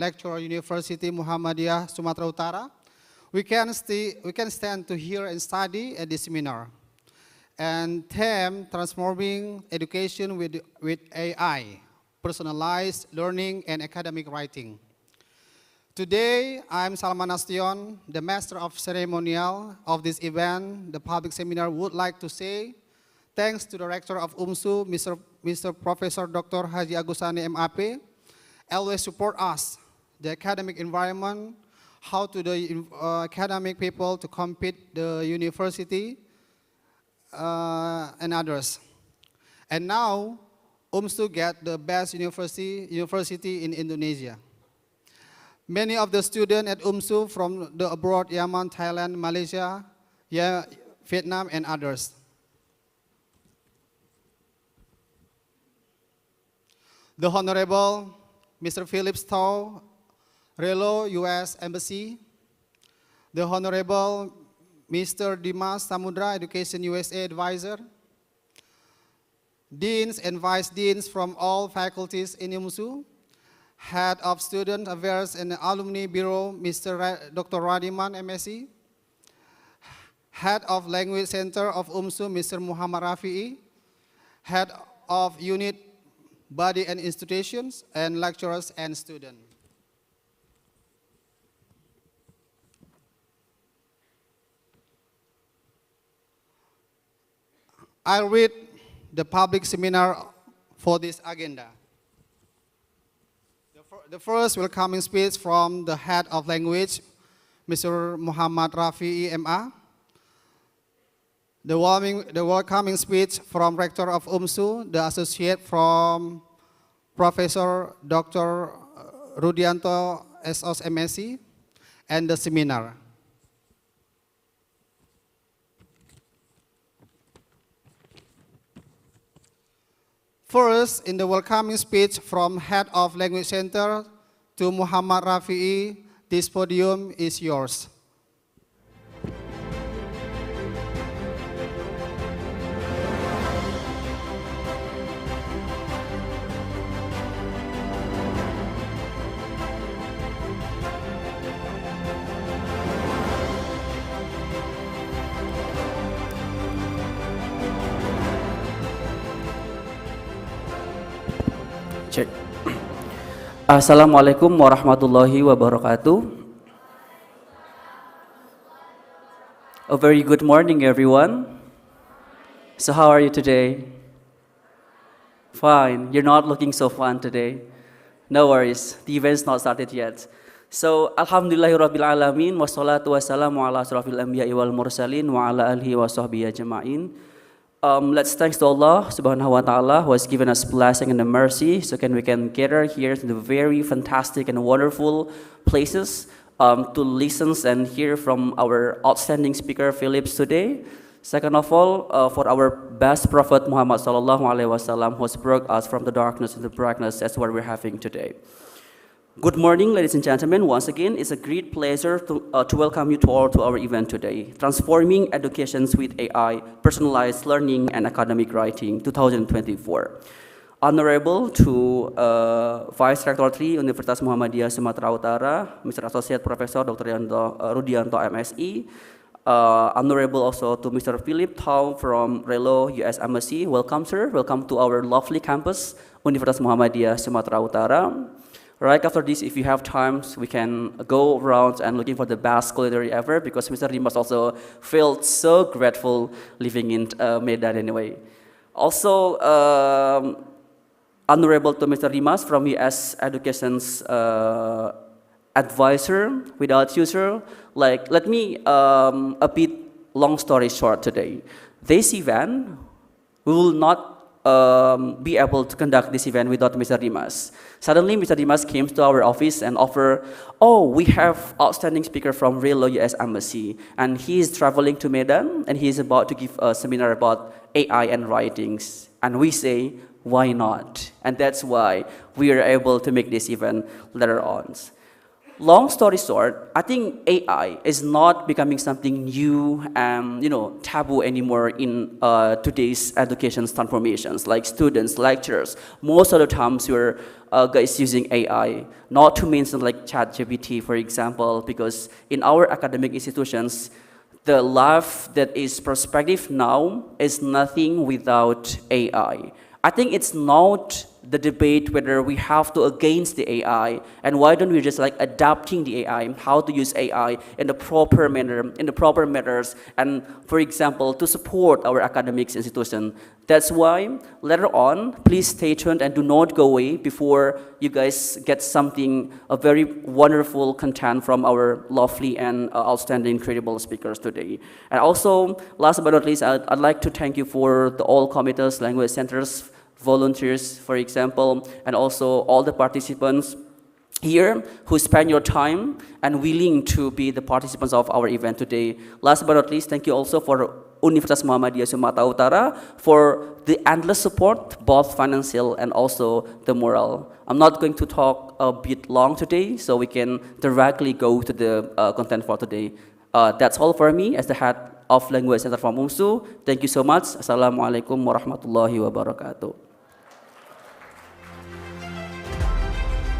lecturer, University Muhammadiyah, Sumatera Utara. We can stand to hear and study at this seminar. And theme, transforming education with AI, personalized learning and academic writing. Today, I'm Salman Astion, the master of ceremonial of this event. The public seminar would like to say thanks to the rector of UMSU, Mr. Professor Dr. Haji Agusani MAP, always support us, the academic environment, how to the academic people to compete the university and others. And now, UMSU get the best university in Indonesia. Many of the students at UMSU from the abroad, Yemen, Thailand, Malaysia, Vietnam, and others. The Honorable Mr. Philip Stowe, Relo, U.S. Embassy. The Honorable Mr. Dimas Samudra, Education USA Advisor. Deans and Vice Deans from all faculties in UMSU. Head of Student Affairs and Alumni Bureau, Dr. Radiman, MSc. Head of Language Center of UMSU, Mr. Muhammad Rafi'i. Head of Unit Body and Institutions, and lecturers and students. I'll read the public seminar for this agenda. The first welcoming speech from the head of language, Mr. Muhammad Rafi'i MA. The welcoming speech from rector of UMSU, the associate from Professor Dr. Rudianto SOS MSc, and the seminar. First, in the welcoming speech from Head of Language Center to Muhammad Rafi'i, this podium is yours. Cek. Assalamualaikum warahmatullahi wabarakatuh. A very good morning, everyone. So how are you today? Fine. You're not looking so fun today. No worries. The event's not started yet. So, alhamdulillahirabbil alamin wassalatu wassalamu ala asrofil anbiya'i wal mursalin wa ala alihi wa sahbihi ajma'in. Let's thanks to Allah subhanahu wa ta'ala who has given us blessing and mercy so we can gather here to the very fantastic and wonderful places to listen and hear from our outstanding speaker Philips today. Second of all, for our best Prophet Muhammad sallallahu alaihi wasallam who has brought us from the darkness to the brightness. That's what we're having today. Good morning, ladies and gentlemen. Once again, it's a great pleasure to welcome you to all to our event today, Transforming Educations with AI, Personalized Learning and Academic Writing 2024. Honorable to Vice Rector 3, Universitas Muhammadiyah Sumatera Utara, Mr. Associate Professor Dr. Rudianto MSE. Honorable also to Mr. Philip Tau from Relo, U.S. Embassy. Welcome, sir. Welcome to our lovely campus, Universitas Muhammadiyah Sumatera Utara. Right after this, if you have time, we can go around and looking for the best culinary ever because Mr. Dimas also felt so grateful living in Medan anyway. Also, honorable to Mr. Dimas from U.S. Education's advisor. Without you, sir, let me a bit long story short today. This event, we will not be able to conduct this event without Mr. Dimas. Suddenly, Mr. Dimas came to our office and offered, oh, we have outstanding speaker from Relo U.S. Embassy, and he is traveling to Medan, and he is about to give a seminar about AI and writings. And we say, why not? And that's why we are able to make this event later on. long story short, I think AI is not becoming something new and taboo anymore in today's education transformations. Like students, lecturers, most of the times you're guys using AI. Not to mention like ChatGPT, for example, because in our academic institutions, the life that is prospective now is nothing without AI. I think it's not the debate whether we have to against the AI and why don't we just like adapting the AI, how to use AI in the proper manner, in the proper matters, and for example, to support our academics institution. That's why later on, please stay tuned and do not go away before you guys get something, a very wonderful content from our lovely and outstanding, incredible speakers today. And also, last but not least, I'd like to thank you for the all committees, language centers, volunteers, for example, and also all the participants here who spend your time and willing to be the participants of our event today. Last but not least, thank you also for Universitas Muhammadiyah Sumatera Utara for the endless support, both financial and also the moral. I'm not going to talk a bit long today, so we can directly go to the content for today. That's all for me as the head of Language Center from UMSU. Thank you so much. Assalamualaikum warahmatullahi wabarakatuh.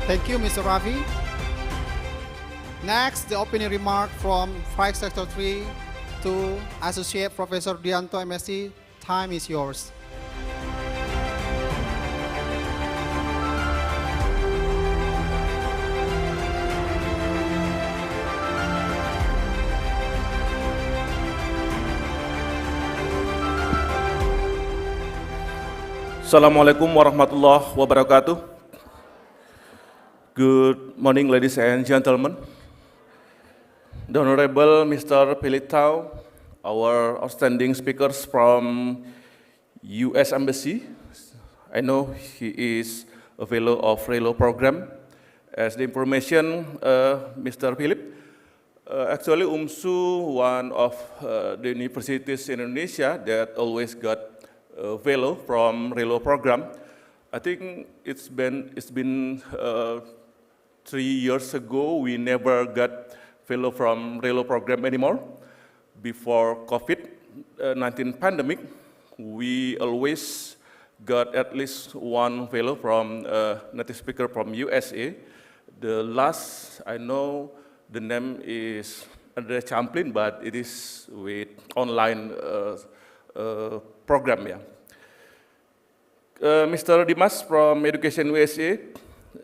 Thank you, Mr. Ravi. Next, the opening remark from Flight Sector 3 to Associate Professor Dianto, MSc. Time is yours. Assalamualaikum warahmatullahi wabarakatuh. Good morning, ladies and gentlemen. The Honorable Mr. Pilitau, our outstanding speakers from U.S. Embassy. I know he is a fellow of RELO program. As the information, Mr. Philip, actually UMSU, one of the universities in Indonesia that always got a fellow from RELO program. I think it's been 3 years ago, we never got fellow from RELO program anymore. Before COVID-19 pandemic, we always got at least one fellow from native speaker from USA. The last, I know the name is Andre Champlin, but it is with online program. Yeah. Mr. Dimas from Education USA,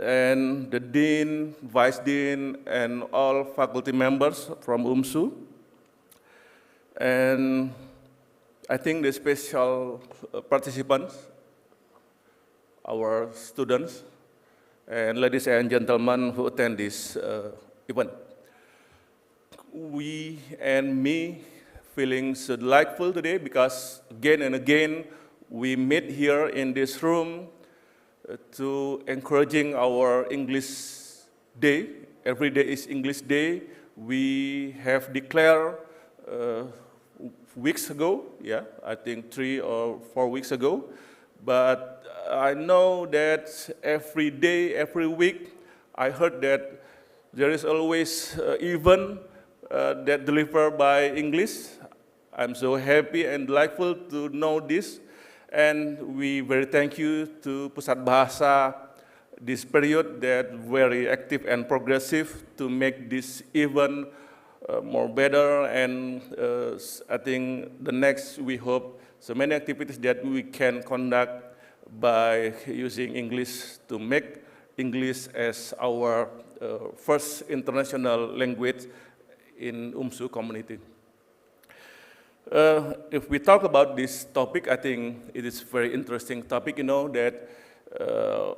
and the Dean, Vice Dean, and all faculty members from UMSU. And I think the special participants, our students, and ladies and gentlemen who attend this event. We and me feeling so delightful today because again and again we meet here in this room to encouraging our English Day. Every day is English Day. We have declared weeks ago, yeah, I think 3 or 4 weeks ago. But I know that every day, every week, I heard that there is always event that delivered by English. I'm so happy and delightful to know this. And we very thank you to Pusat Bahasa this period that very active and progressive to make this event more better. And I think the next we hope so many activities that we can conduct by using English to make English as our first international language in UMSU community. If we talk about this topic, I think it is a very interesting topic, you know, that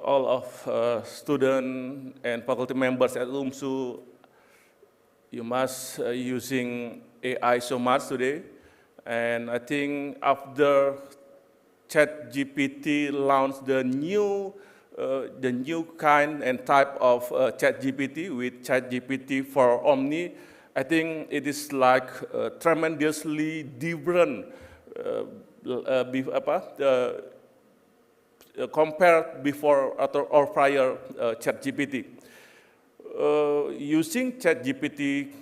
all of students and faculty members at UMSU, you must using AI so much today. And I think after ChatGPT launched the new kind and type of ChatGPT with ChatGPT for Omni, I think it is like tremendously different compared before or prior ChatGPT. using ChatGPT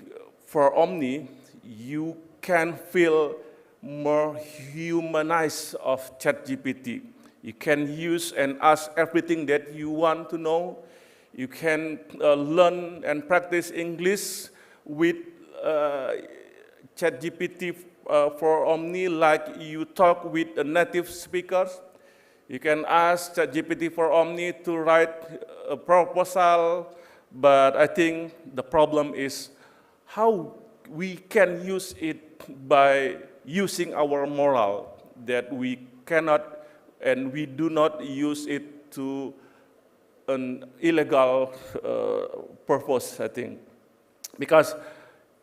for Omni, you can feel more humanized of ChatGPT. You can use and ask everything that you want to know. You can learn and practice English with ChatGPT for Omni like you talk with a native speaker. You can ask ChatGPT for Omni to write a proposal, but I think the problem is how we can use it by using our moral, that we cannot and we do not use it to an illegal purpose, I think. Because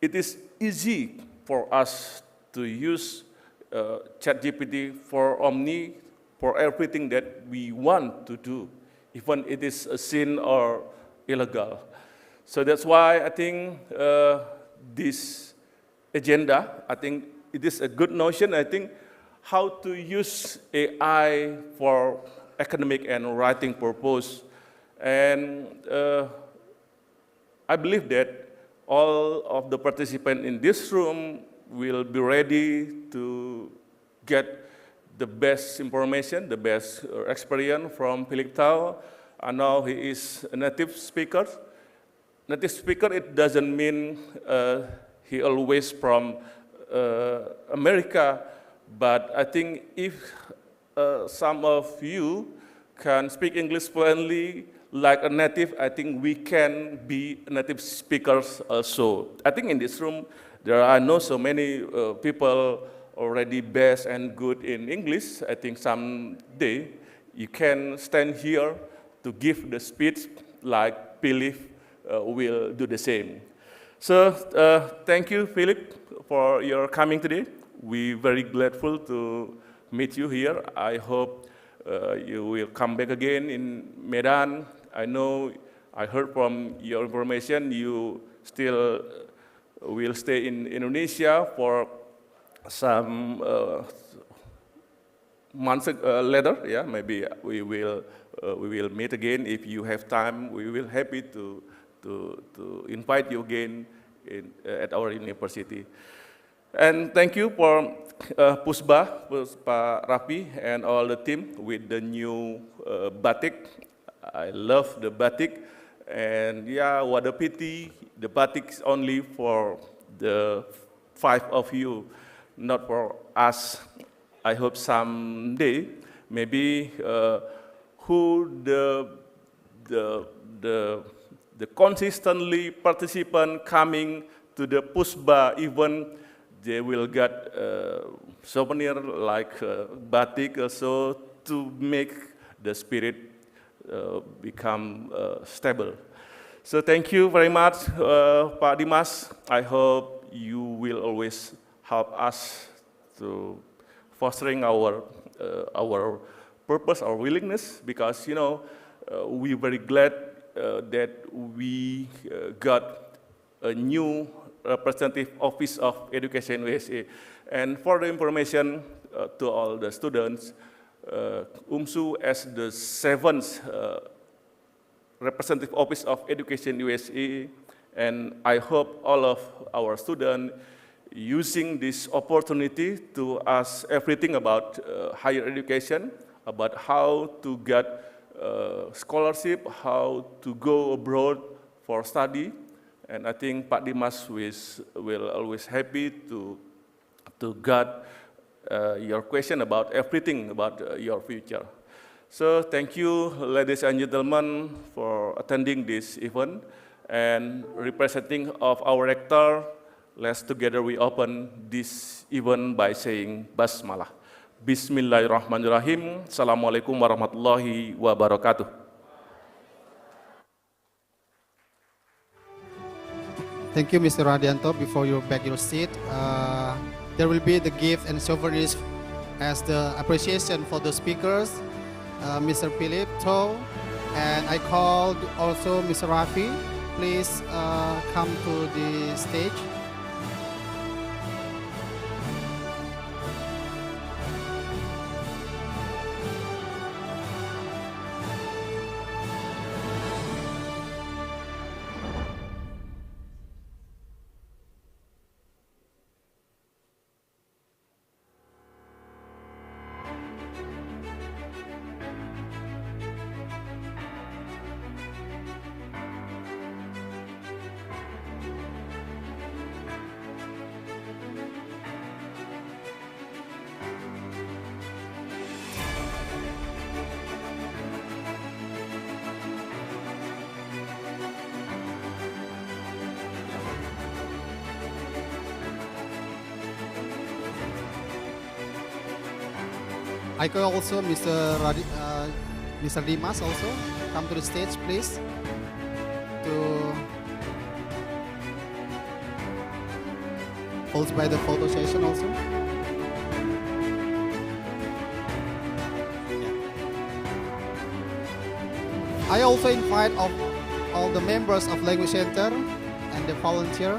it is easy for us to use ChatGPT for Omni for everything that we want to do, even it is a sin or illegal. So that's why I think this agenda, I think it is a good notion. I think how to use AI for academic and writing purpose. And I believe that all of the participants in this room will be ready to get the best information, the best experience from Philip Tao. I know he is a native speaker. Native speaker, it doesn't mean he always from America, but I think if some of you can speak English fluently like a native, I think we can be native speakers also. I think in this room, there are not so many people already best and good in English. I think someday you can stand here to give the speech like Philip will do the same. So thank you, Philip, for your coming today. We're very grateful to meet you here. I hope you will come back again in Medan. I know I heard from your information you still will stay in Indonesia for some months later. Yeah, maybe we will meet again if you have time. We will happy to invite you again at our university. And thank you for Puspa Rafi and all the team with the new batik. I love the batik, and yeah, what a pity the batik is only for the 5 of you, not for us. I hope someday maybe who the consistently participant coming to the Puspa event, they will get souvenir like batik also to make the spirit become stable. So thank you very much, Pak Dimas. I hope you will always help us to fostering our purpose, our willingness, because we're very glad that we got a new representative office of education USA. And for the information to all the students, UMSU as the 7th representative office of education USA, and I hope all of our students using this opportunity to ask everything about higher education, about how to get scholarship, how to go abroad for study. And I think Pak Dimas will always happy to get your question about everything about your future. So thank you, ladies and gentlemen, for attending this event. And representing of our rector, let's together we open this event by saying Basmalah. Bismillahirrahmanirrahim. Assalamualaikum warahmatullahi wabarakatuh. Thank you, Mr. Radianto. Before you back your seat, there will be the gift and souvenirs as the appreciation for the speakers, Mr. Philip To, and I called also Mr. Rafi. Please come to the stage. I call also Mr. Dimas also come to the stage, please, to hold by the photo session also. I also invite all the members of Language Center and the volunteer.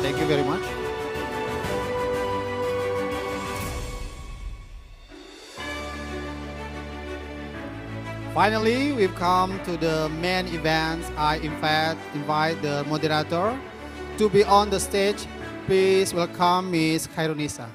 Thank you very much. Finally, we've come to the main event. I in fact invite the moderator to be on the stage. Please welcome Ms. Khairunisa.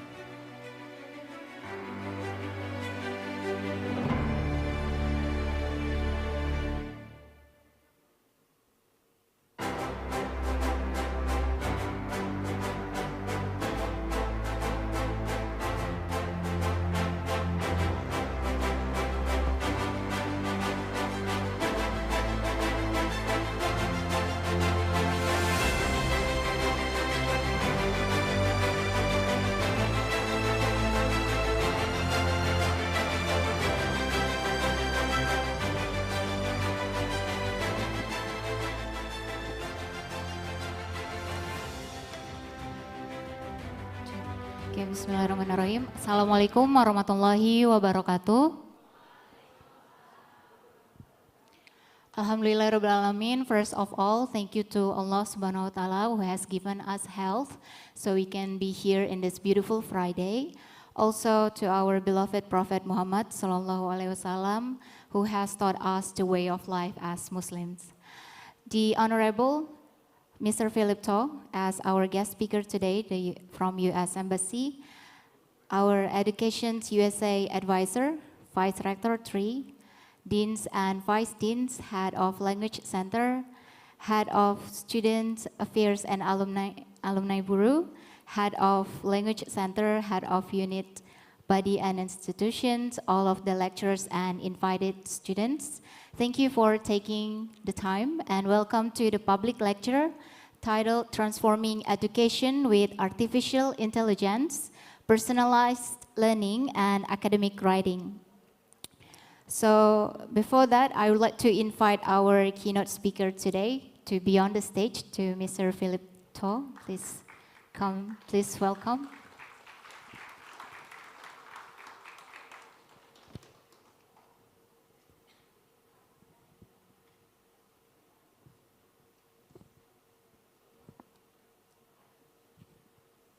Oke, bismillahirrahmanirrahim. Assalamualaikum warahmatullahi wabarakatuh. Alhamdulillahirrahmanirrahim. First of all, thank you to Allah Subhanahu wa Ta'ala who has given us health so we can be here in this beautiful Friday. Also to our beloved Prophet Muhammad Sallallahu Alaihi Wasallam who has taught us the way of life as Muslims. The Honorable Mr. Philip To, as our guest speaker today from U.S. Embassy, our Education USA Advisor, Vice Rector 3, Deans and Vice Deans, Head of Language Center, Head of Student Affairs and Alumni Bureau, Head of Language Center, Head of Unit, Body and Institutions, all of the lecturers and invited students. Thank you for taking the time and welcome to the public lecture titled Transforming Education with Artificial Intelligence, Personalized Learning and Academic Writing. So before that, I would like to invite our keynote speaker today to be on the stage, to Mr. Philip To. Please come, please welcome.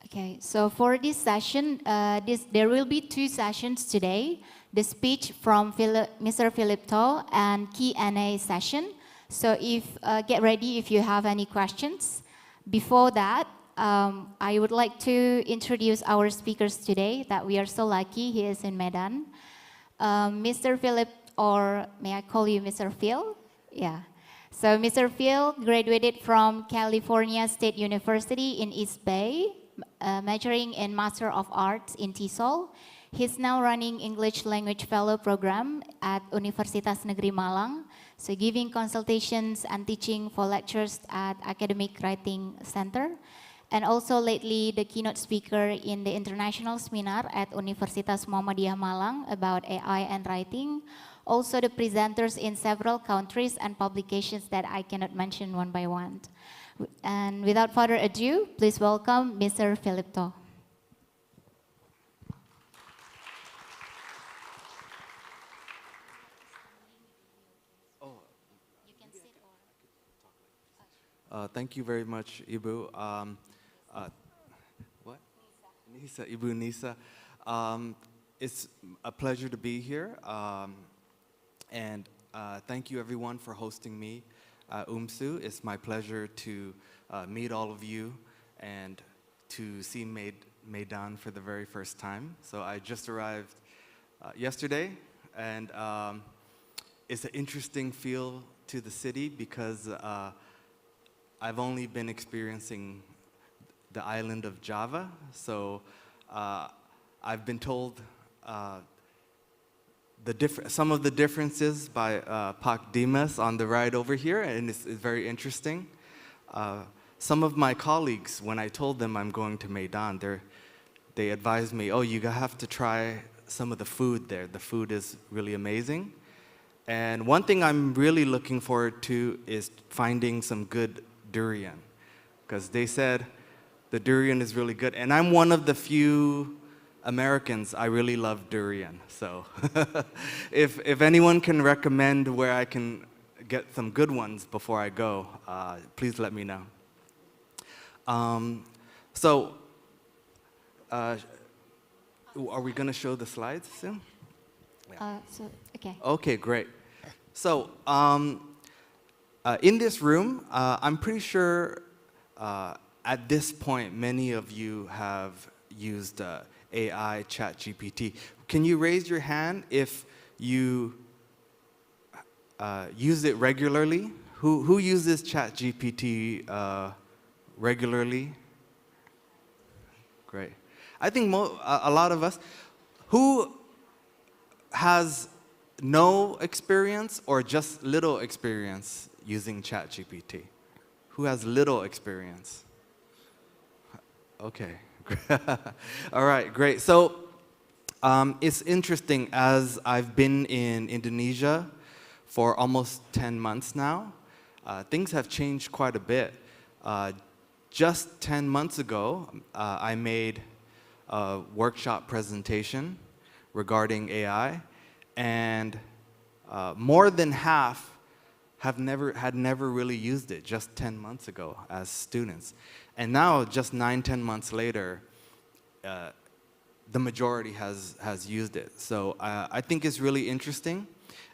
Okay, so for this session, there will be two sessions today. The speech from Mr. Philip To and Q&A session. So get ready if you have any questions. Before that, I would like to introduce our speakers today that we are so lucky he is in Medan. Mr. Philip, or may I call you Mr. Phil? Yeah. So Mr. Phil graduated from California State University in East Bay, majoring in Master of Arts in TESOL. He's now running English Language Fellow Program at Universitas Negeri Malang, so giving consultations and teaching for lectures at Academic Writing Center, and also lately the keynote speaker in the international seminar at Universitas Muhammadiyah Malang about AI and writing. Also the presenters in several countries and publications that I cannot mention one by one. And without further ado, please welcome Mr. Philip To. Thank you very much, Ibu. What? Nisa, Ibu Nisa. It's a pleasure to be here. And thank you everyone for hosting me at UMSU. It's my pleasure to meet all of you and to see Maidan for the very first time. So I just arrived yesterday, and it's an interesting feel to the city because I've only been experiencing the island of Java. So I've been told some of the differences by Pak Dimas on the ride over here, and it's very interesting. Some of my colleagues, when I told them I'm going to Maidan, they advised me, oh, you have to try some of the food there. The food is really amazing. And one thing I'm really looking forward to is finding some good durian, because they said the durian is really good. And I'm one of the few Americans, I really love durian. So if anyone can recommend where I can get some good ones before I go, please let me know. Are we going to show the slides soon? Okay. Okay, great. So in this room, I'm pretty sure at this point, many of you have used AI, ChatGPT. Can you raise your hand if you use it regularly? Who uses ChatGPT regularly? Great. I think a lot of us. Who has no experience or just little experience using ChatGPT? Who has little experience? Okay. All right, great. So it's interesting, as I've been in Indonesia for almost 10 months now, things have changed quite a bit. Just 10 months ago, I made a workshop presentation regarding AI, and more than half had never really used it just 10 months ago as students. And now, just 9-10 months later, the majority has used it. So I think it's really interesting.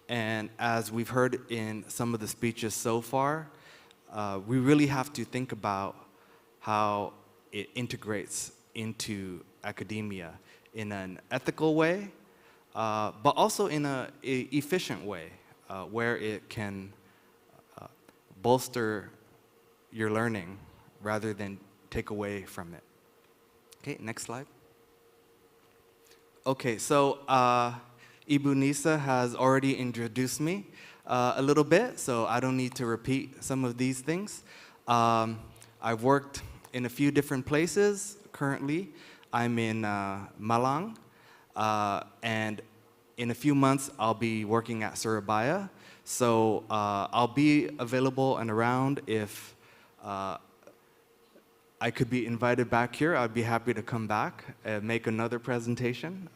And as we've heard in some of the speeches so far, we really have to think about how it integrates into academia in an ethical way, but also in an efficient way, where it can bolster your learning rather than take away from it. Okay, next slide. Okay, so Ibu Nisa has already introduced me a little bit, so I don't need to repeat some of these things. I've worked in a few different places currently. I'm in Malang, and in a few months I'll be working at Surabaya. So I'll be available and around. If I could be invited back here, I'd be happy to come back and make another presentation.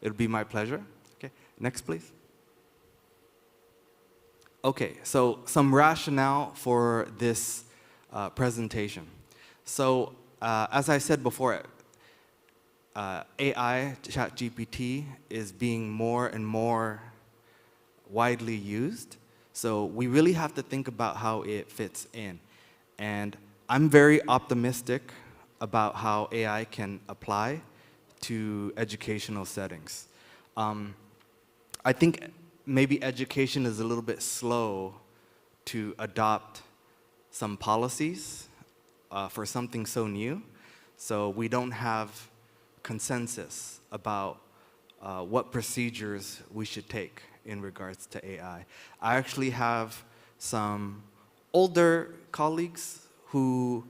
It'll be my pleasure. Okay, next please. Okay, so some rationale for this presentation. So as I said before, AI, ChatGPT, is being more and more widely used. So we really have to think about how it fits in. And I'm very optimistic about how AI can apply to educational settings. I think maybe education is a little bit slow to adopt some policies for something so new. So we don't have consensus about what procedures we should take in regards to AI. I actually have some older colleagues who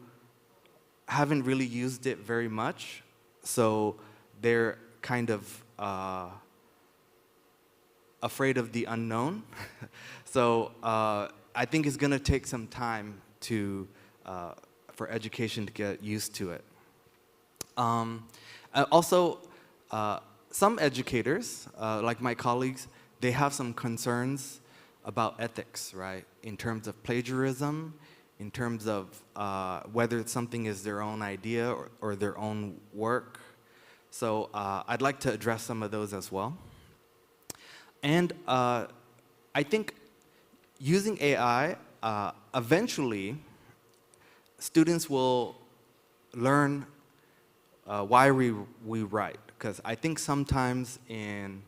haven't really used it very much, so they're kind of afraid of the unknown. So I think it's going to take some time for education to get used to it. Also, some educators, like my colleagues, they have some concerns about ethics, right? In terms of plagiarism, in terms of whether something is their own idea or their own work. So I'd like to address some of those as well. And I think using AI, eventually, students will learn why we write. Because I think sometimes in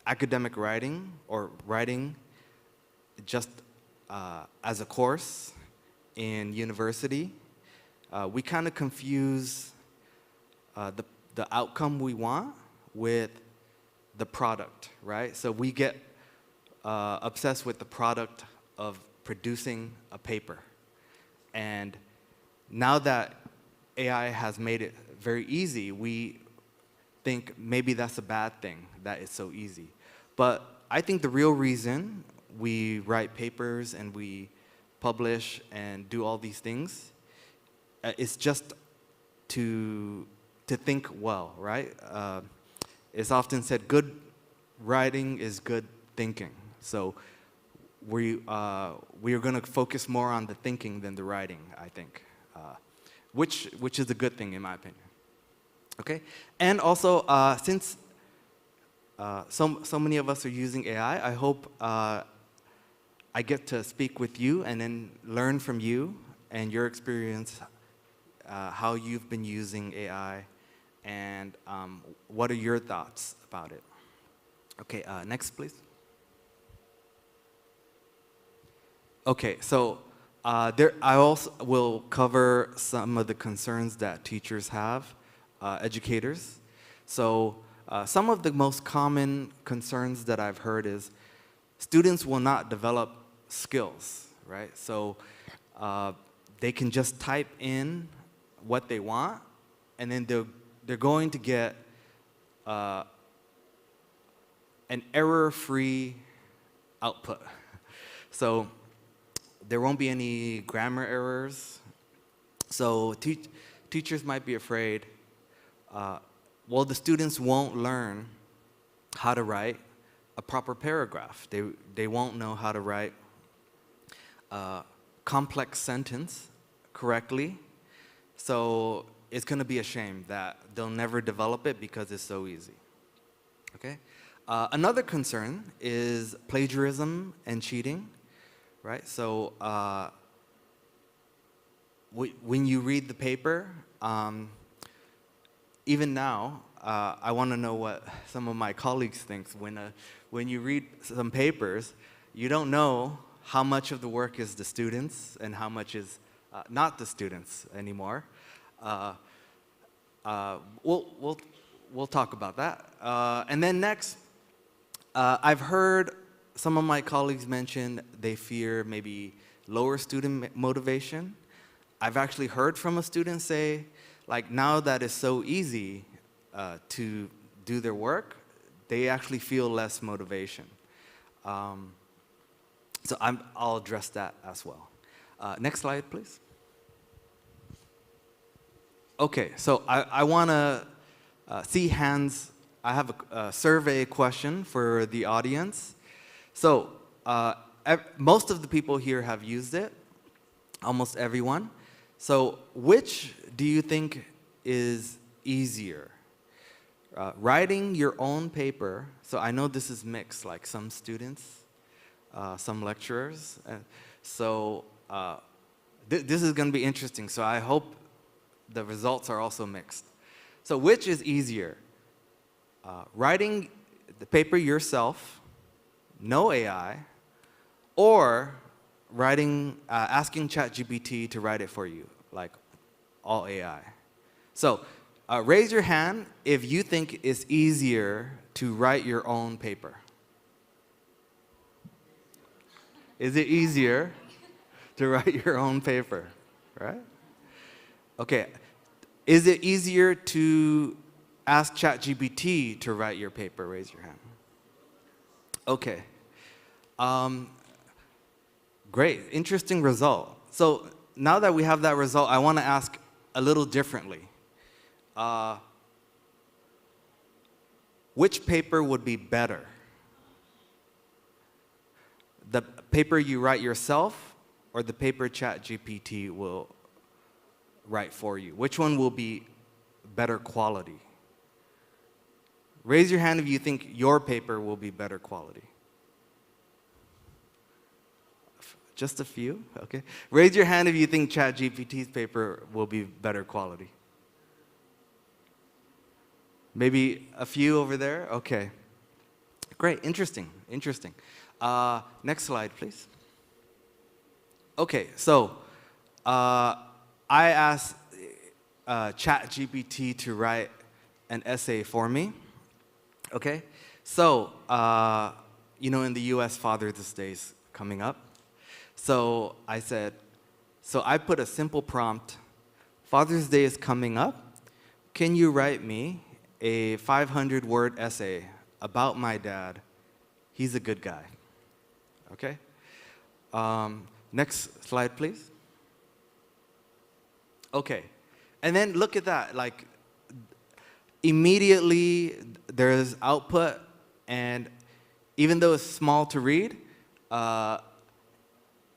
academic writing or writing just as a course in university, we kind of confuse the outcome we want with the product, right? So we get obsessed with the product of producing a paper. And now that AI has made it very easy, we think maybe that's a bad thing, that it's so easy. But I think the real reason we write papers and we publish and do all these things is just to think well, right? It's often said good writing is good thinking. So we are going to focus more on the thinking than the writing, I think, which is a good thing in my opinion. Okay, and also since so many of us are using AI, I hope I get to speak with you and then learn from you and your experience, how you've been using AI, and what are your thoughts about it. Okay, next please. Okay, so I also will cover some of the concerns that teachers have, educators. So some of the most common concerns that I've heard is students will not develop skills, right? So they can just type in what they want, and then they're going to get an error-free output. So there won't be any grammar errors. So teachers might be afraid, well, the students won't learn how to write a proper paragraph. They won't know how to write a complex sentence correctly. So it's going to be a shame that they'll never develop it because it's so easy. Okay? Another concern is plagiarism and cheating, right? So when you read the paper, even now, I want to know what some of my colleagues think. When you read some papers, you don't know how much of the work is the students and how much is not the students anymore. We'll talk about that. And then next, I've heard some of my colleagues mention they fear maybe lower student motivation. I've actually heard from a student say, like, now that it's so easy to do their work, they actually feel less motivation. So I'll address that as well. Next slide, please. Okay, so I want to see hands. I have a survey question for the audience. So most of the people here have used it, almost everyone. So which do you think is easier? Writing your own paper, so I know this is mixed, like some students, some lecturers. So this is going to be interesting, so I hope the results are also mixed. So which is easier? Writing the paper yourself, no AI, or asking ChatGPT to write it for you, like all AI. So raise your hand if you think it's easier to write your own paper. Is it easier to write your own paper, right? Okay, is it easier to ask ChatGPT to write your paper? Raise your hand. Okay. Great, interesting result. So now that we have that result, I want to ask a little differently. Which paper would be better? The paper you write yourself or the paper ChatGPT will write for you? Which one will be better quality? Raise your hand if you think your paper will be better quality. Just a few, okay. Raise your hand if you think ChatGPT's paper will be better quality. Maybe a few over there? Okay. Great, interesting. Next slide, please. Okay, so I asked ChatGPT to write an essay for me. Okay, so in the U.S. Father's Day is coming up. So I put a simple prompt. Father's Day is coming up. Can you write me a 500-word essay about my dad? He's a good guy. Okay. Next slide, please. Okay, and then look at that. Like, immediately there's output, and even though it's small to read,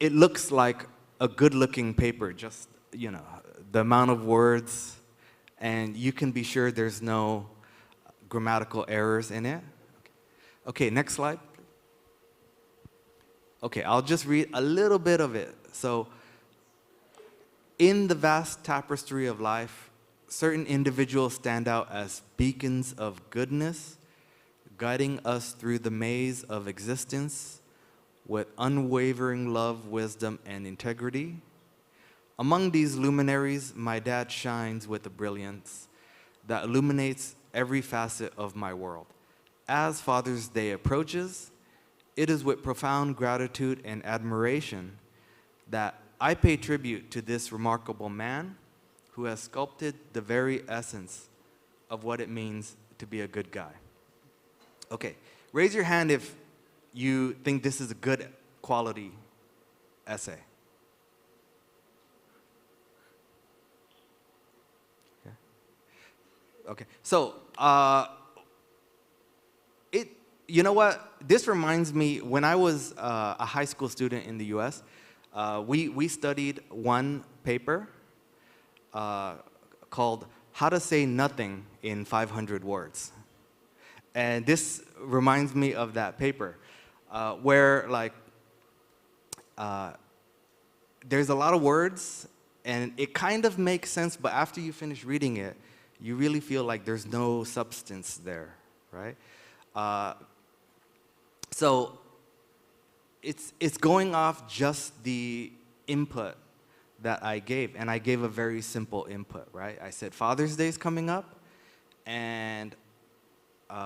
it looks like a good-looking paper. Just the amount of words, and you can be sure there's no grammatical errors in it. Okay, next slide. Okay, I'll just read a little bit of it. So, in the vast tapestry of life, certain individuals stand out as beacons of goodness, guiding us through the maze of existence with unwavering love, wisdom, and integrity. Among these luminaries, my dad shines with a brilliance that illuminates every facet of my world. As Father's Day approaches, it is with profound gratitude and admiration that I pay tribute to this remarkable man who has sculpted the very essence of what it means to be a good guy. Okay, raise your hand if you think this is a good quality essay. Okay, so you know what? This reminds me, when I was a high school student in the U.S., we studied one paper called How to Say Nothing in 500 Words. And this reminds me of that paper, where there's a lot of words, and it kind of makes sense, but after you finish reading it, you really feel like there's no substance there, right? So it's going off just the input that I gave, and I gave a very simple input, right? I said Father's Day is coming up, and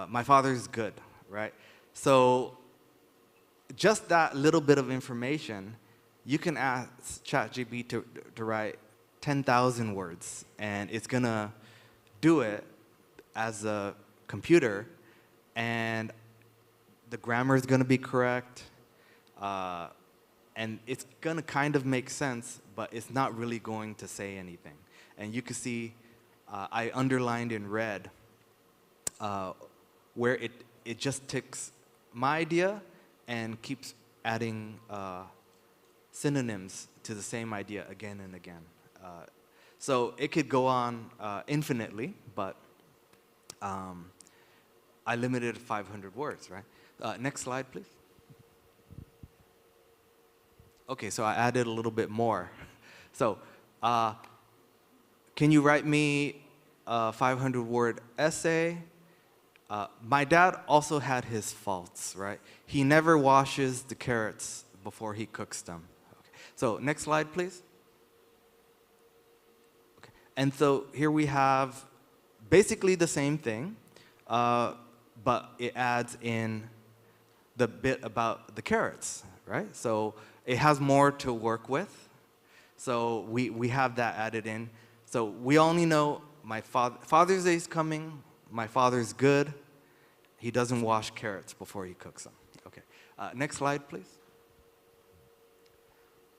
my father's good, right? So just that little bit of information, you can ask ChatGPT to write 10,000 words, and it's gonna do it as a computer, and the grammar is gonna be correct, and it's gonna kind of make sense, but it's not really going to say anything. And you can see I underlined in red where it just takes my idea and keeps adding synonyms to the same idea again and again. So it could go on infinitely, but I limited it to 500 words, right? Next slide, please. Okay, so I added a little bit more. So, can you write me a 500-word essay? My dad also had his faults, right? He never washes the carrots before he cooks them. Okay. So, next slide, please. Okay. And so here we have basically the same thing, but it adds in the bit about the carrots, right? So it has more to work with. So we have that added in. So we only know my Father's Day is coming. My father's good. He doesn't wash carrots before he cooks them. Okay. Next slide, please.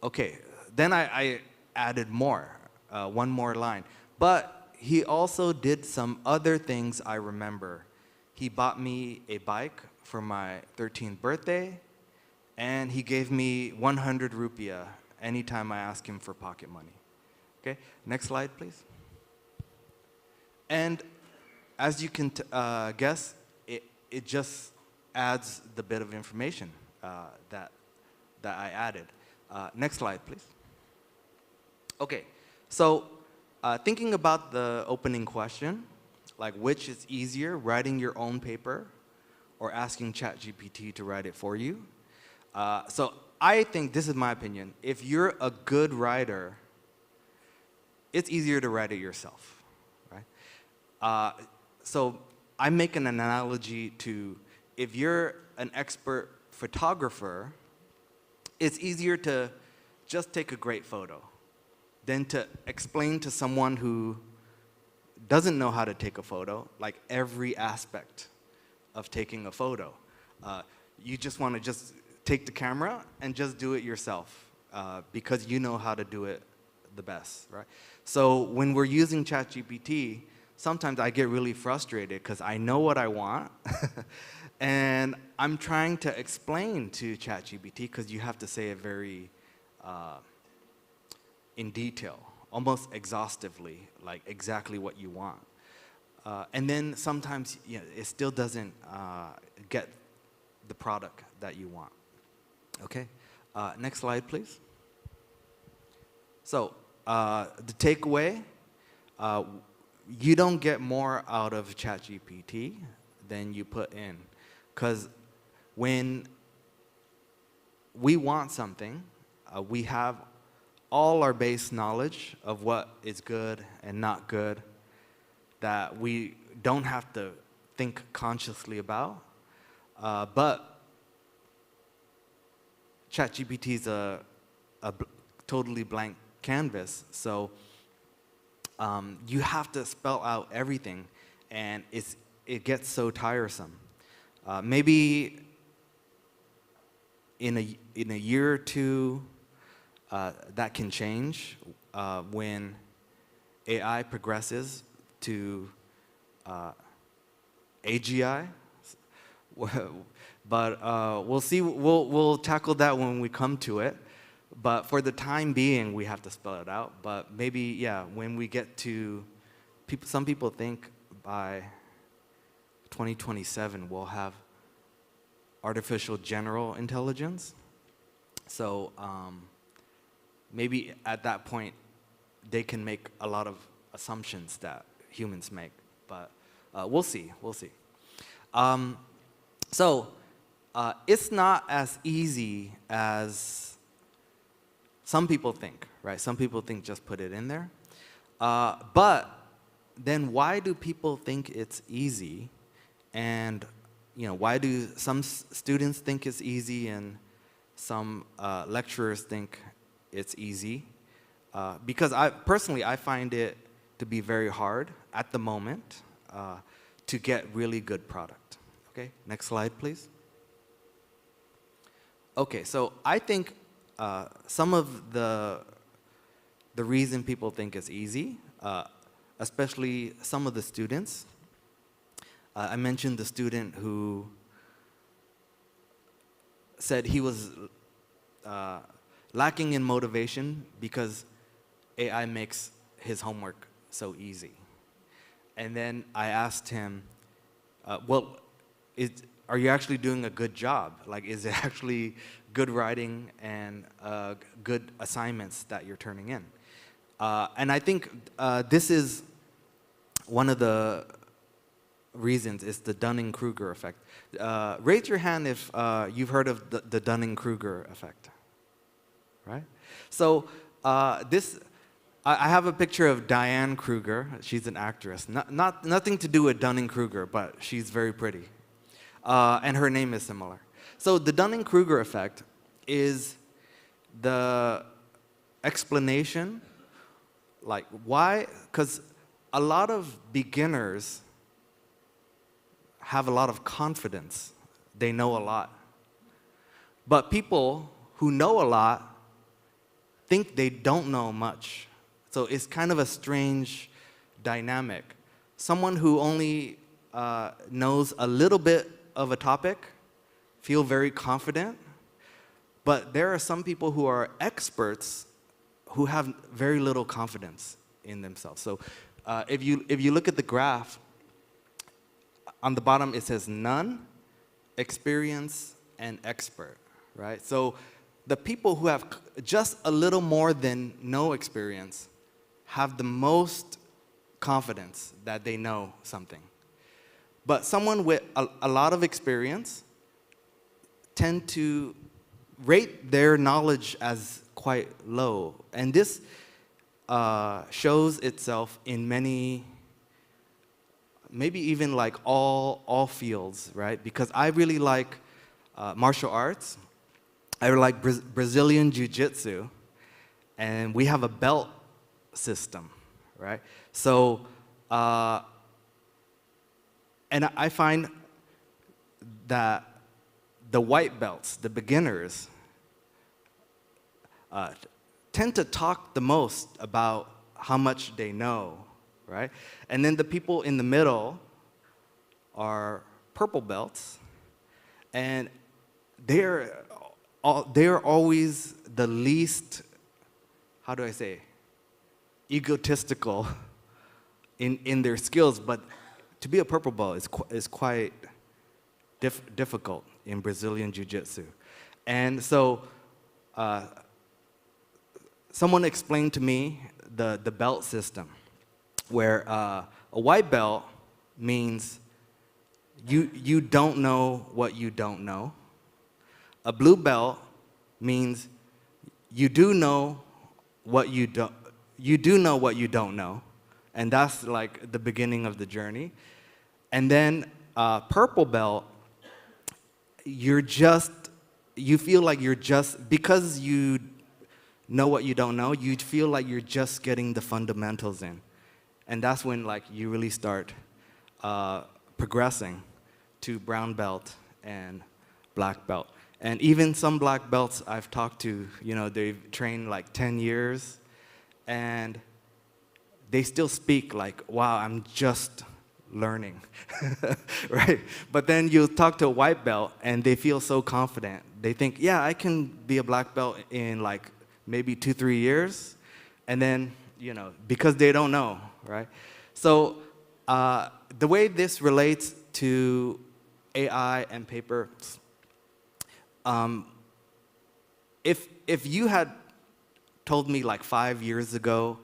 Okay. Then I added more, one more line. But he also did some other things I remember. He bought me a bike for my 13th birthday, and he gave me 100 rupiah anytime I ask him for pocket money. Okay, next slide, please. And as you can guess, it just adds the bit of information that I added. Next slide, please. Okay, so thinking about the opening question, like which is easier, writing your own paper or asking ChatGPT to write it for you? So I think, this is my opinion, if you're a good writer, it's easier to write it yourself, right? So I make an analogy to, if you're an expert photographer, it's easier to just take a great photo than to explain to someone who doesn't know how to take a photo, like every aspect of taking a photo. You just want to just take the camera and just do it yourself because you know how to do it the best, right? So when we're using ChatGPT, sometimes I get really frustrated because I know what I want and I'm trying to explain to ChatGPT, because you have to say it very in detail, almost exhaustively, like exactly what you want. And then sometimes it still doesn't get the product that you want. Okay, next slide, please. So the takeaway, you don't get more out of ChatGPT than you put in. Because when we want something, we have all our base knowledge of what is good and not good that we don't have to think consciously about. But ChatGPT is a totally blank canvas, so you have to spell out everything, and it gets so tiresome. Maybe in a year or two, that can change when AI progresses to AGI. But we'll see. We'll tackle that when we come to it. But for the time being, we have to spell it out. But maybe, yeah, when we get to, some people think by 2027 we'll have artificial general intelligence. So maybe at that point they can make a lot of assumptions that humans make. But we'll see. We'll see. So it's not as easy as some people think, right? Some people think just put it in there. But then why do people think it's easy? And why do some students think it's easy and some lecturers think it's easy? Because I find it to be very hard at the moment to get really good product. Okay, next slide, please. Okay, so I think some of the reason people think it's easy, especially some of the students. I mentioned the student who said he was lacking in motivation because AI makes his homework so easy. And then I asked him, are you actually doing a good job? Like, is it actually good writing and good assignments that you're turning in? And I think this is one of the reasons, is the Dunning-Kruger effect. Raise your hand if you've heard of the Dunning-Kruger effect, right? So I have a picture of Diane Kruger. She's an actress. Nothing to do with Dunning-Kruger, but she's very pretty. And her name is similar. So the Dunning-Kruger effect is the explanation, like why, because a lot of beginners have a lot of confidence. They know a lot. But people who know a lot think they don't know much. So it's kind of a strange dynamic. Someone who only knows a little bit of a topic feel very confident, But there are some people who are experts who have very little confidence in themselves. So if you look at the graph, on the bottom it says none, experience, and expert, right? So the people who have just a little more than no experience have the most confidence that they know something. But someone with a lot of experience tend to rate their knowledge as quite low. And this shows itself in many, maybe even like all fields, right? Because I really like martial arts. I really like Brazilian Jiu-Jitsu. And we have a belt system, right? So, and I find that the white belts, the beginners, tend to talk the most about how much they know, right? And then the people in the middle are purple belts, and they're always the least, how do I say, egotistical in their skills. But to be a purple belt is quite difficult in Brazilian Jiu-Jitsu. And so someone explained to me the belt system, where a white belt means you don't know what you don't know. A blue belt means you do know what you don't know, and that's like the beginning of the journey. And then purple belt, you feel like you're just, because you know what you don't know, you feel like you're just getting the fundamentals in. And that's when like you really start progressing to brown belt and black belt. And even some black belts I've talked to, they've trained like 10 years, and they still speak like, wow, I'm just learning, right? But then you talk to a white belt, and they feel so confident. They think, yeah, I can be a black belt in like maybe 2-3 years, and then, because they don't know, right? So the way this relates to AI and paper, if you had told me like 5 years ago,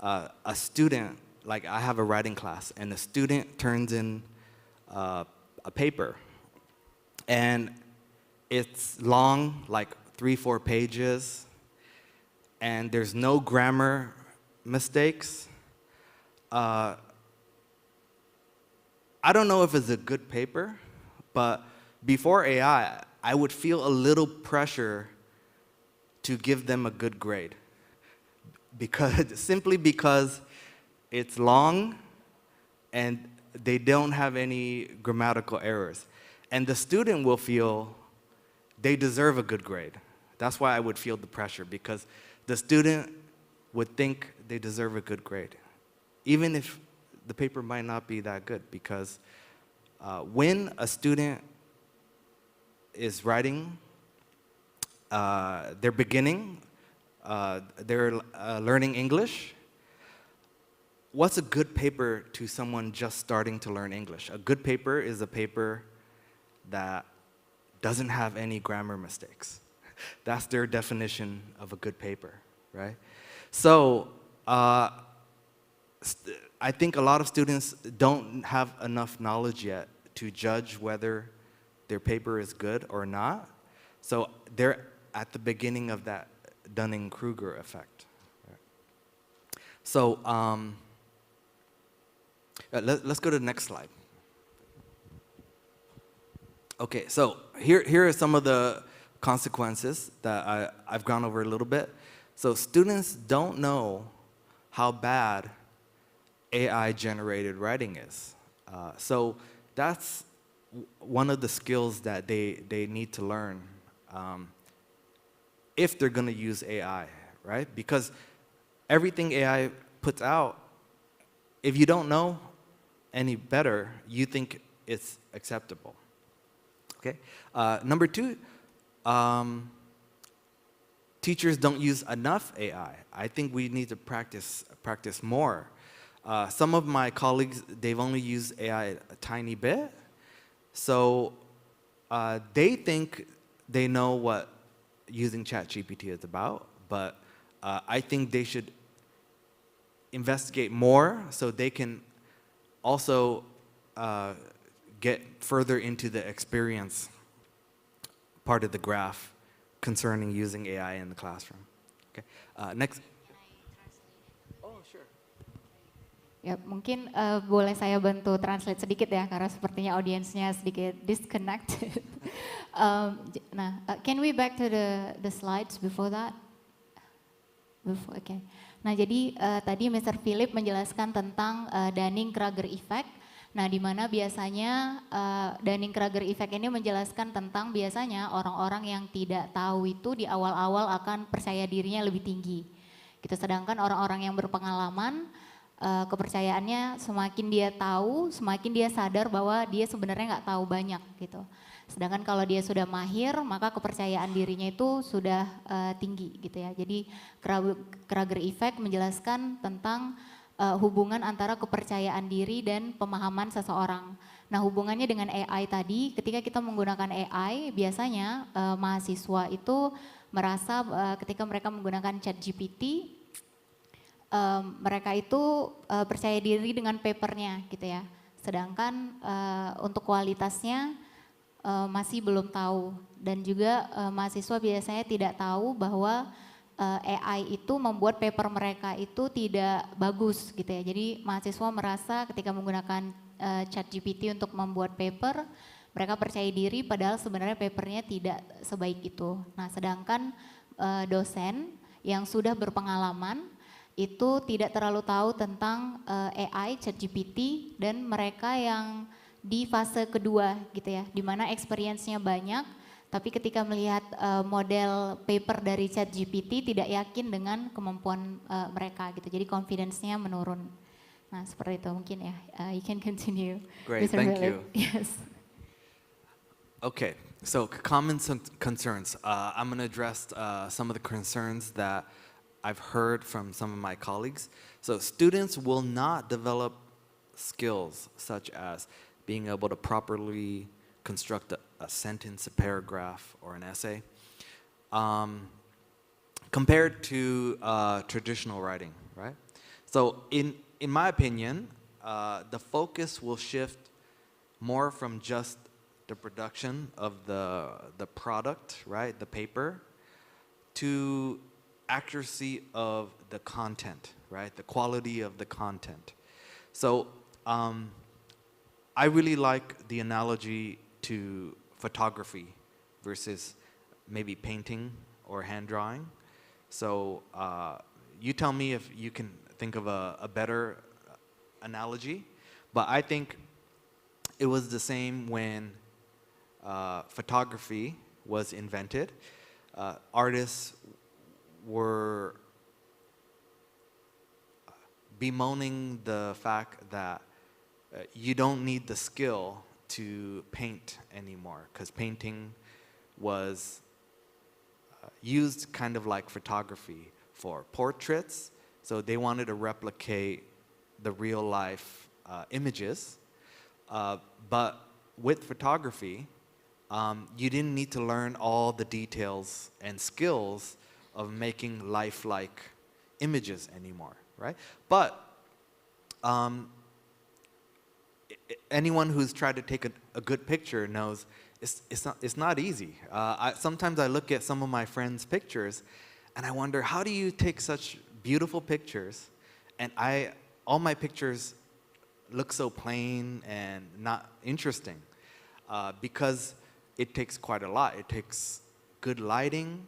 a student, like I have a writing class, and a student turns in a paper, and it's long, like 3-4 pages, and there's no grammar mistakes. I don't know if it's a good paper, but before AI, I would feel a little pressure to give them a good grade, simply because it's long and they don't have any grammatical errors. And the student will feel they deserve a good grade. That's why I would feel the pressure, because the student would think they deserve a good grade, even if the paper might not be that good, because when a student is writing, they're beginning, they're learning English. What's a good paper to someone just starting to learn English? A good paper is a paper that doesn't have any grammar mistakes. That's their definition of a good paper, right? So I think a lot of students don't have enough knowledge yet to judge whether their paper is good or not. So they're at the beginning of that Dunning-Kruger effect. So let's go to the next slide. Okay, so here are some of the consequences that I've gone over a little bit. So students don't know how bad AI-generated writing is. So that's one of the skills that they need to learn if they're going to use AI, right? Because everything AI puts out, if you don't know any better, you think it's acceptable. Okay. Number two, teachers don't use enough AI. I think we need to practice more. Some of my colleagues, they've only used AI a tiny bit. So they think they know what using ChatGPT is about, but I think they should investigate more so they can also get further into the experience part of the graph concerning using AI in the classroom. Okay, next. Oh, sure. Ya, mungkin boleh saya bantu translate sedikit ya, karena sepertinya audiensnya sedikit disconnected. Can we back to the slides before that? Okay. Nah, jadi tadi Mr. Philip menjelaskan tentang Dunning-Kruger effect. Nah, di mana biasanya Dunning-Kruger effect ini menjelaskan tentang biasanya orang-orang yang tidak tahu itu di awal-awal akan percaya dirinya lebih tinggi. Gitu. Sedangkan orang-orang yang berpengalaman kepercayaannya semakin dia tahu, semakin dia sadar bahwa dia sebenarnya nggak tahu banyak gitu. Sedangkan kalau dia sudah mahir, maka kepercayaan dirinya itu sudah tinggi gitu ya. Jadi Kruger effect menjelaskan tentang hubungan antara kepercayaan diri dan pemahaman seseorang. Nah, hubungannya dengan AI tadi, ketika kita menggunakan AI, biasanya mahasiswa itu merasa ketika mereka menggunakan ChatGPT, mereka itu percaya diri dengan papernya gitu ya. Sedangkan untuk kualitasnya masih belum tahu. Dan juga mahasiswa biasanya tidak tahu bahwa AI itu membuat paper mereka itu tidak bagus gitu ya. Jadi mahasiswa merasa ketika menggunakan ChatGPT untuk membuat paper, mereka percaya diri padahal sebenarnya papernya tidak sebaik itu. Nah, sedangkan dosen yang sudah berpengalaman itu tidak terlalu tahu tentang AI, ChatGPT, dan mereka yang di fase kedua gitu ya, di mana experience-nya banyak, tapi ketika melihat model paper dari ChatGPT tidak yakin dengan kemampuan mereka gitu, jadi confidence-nya menurun. Nah, seperti itu mungkin ya. You can continue. Great, Mr. thank Philip. you. Yes. Okay, so common concerns. I'm going to address some of the concerns that I've heard from some of my colleagues. So students will not develop skills such as being able to properly construct a sentence, a paragraph, or an essay, compared to traditional writing, right? So in my opinion, the focus will shift more from just the production of the product, right, the paper, to accuracy of the content, right? The quality of the content. So I really like the analogy to photography versus maybe painting or hand drawing. So you tell me if you can think of a better analogy, but I think it was the same when photography was invented. Artists were bemoaning the fact that you don't need the skill to paint anymore, because painting was used kind of like photography for portraits. So they wanted to replicate the real life images. But with photography, you didn't need to learn all the details and skills of making lifelike images anymore, right? But anyone who's tried to take a good picture knows it's not easy. Sometimes I look at some of my friends' pictures and I wonder, how do you take such beautiful pictures and all my pictures look so plain and not interesting? Because it takes quite a lot. It takes good lighting,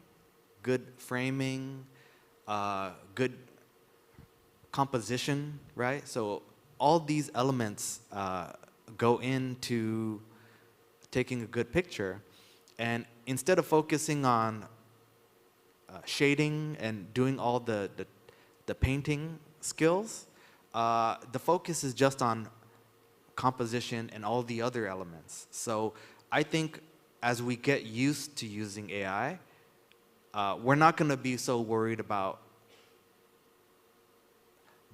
good framing, good composition, right? So all these elements go into taking a good picture. And instead of focusing on shading and doing all the painting skills, the focus is just on composition and all the other elements. So I think as we get used to using AI, we're not going to be so worried about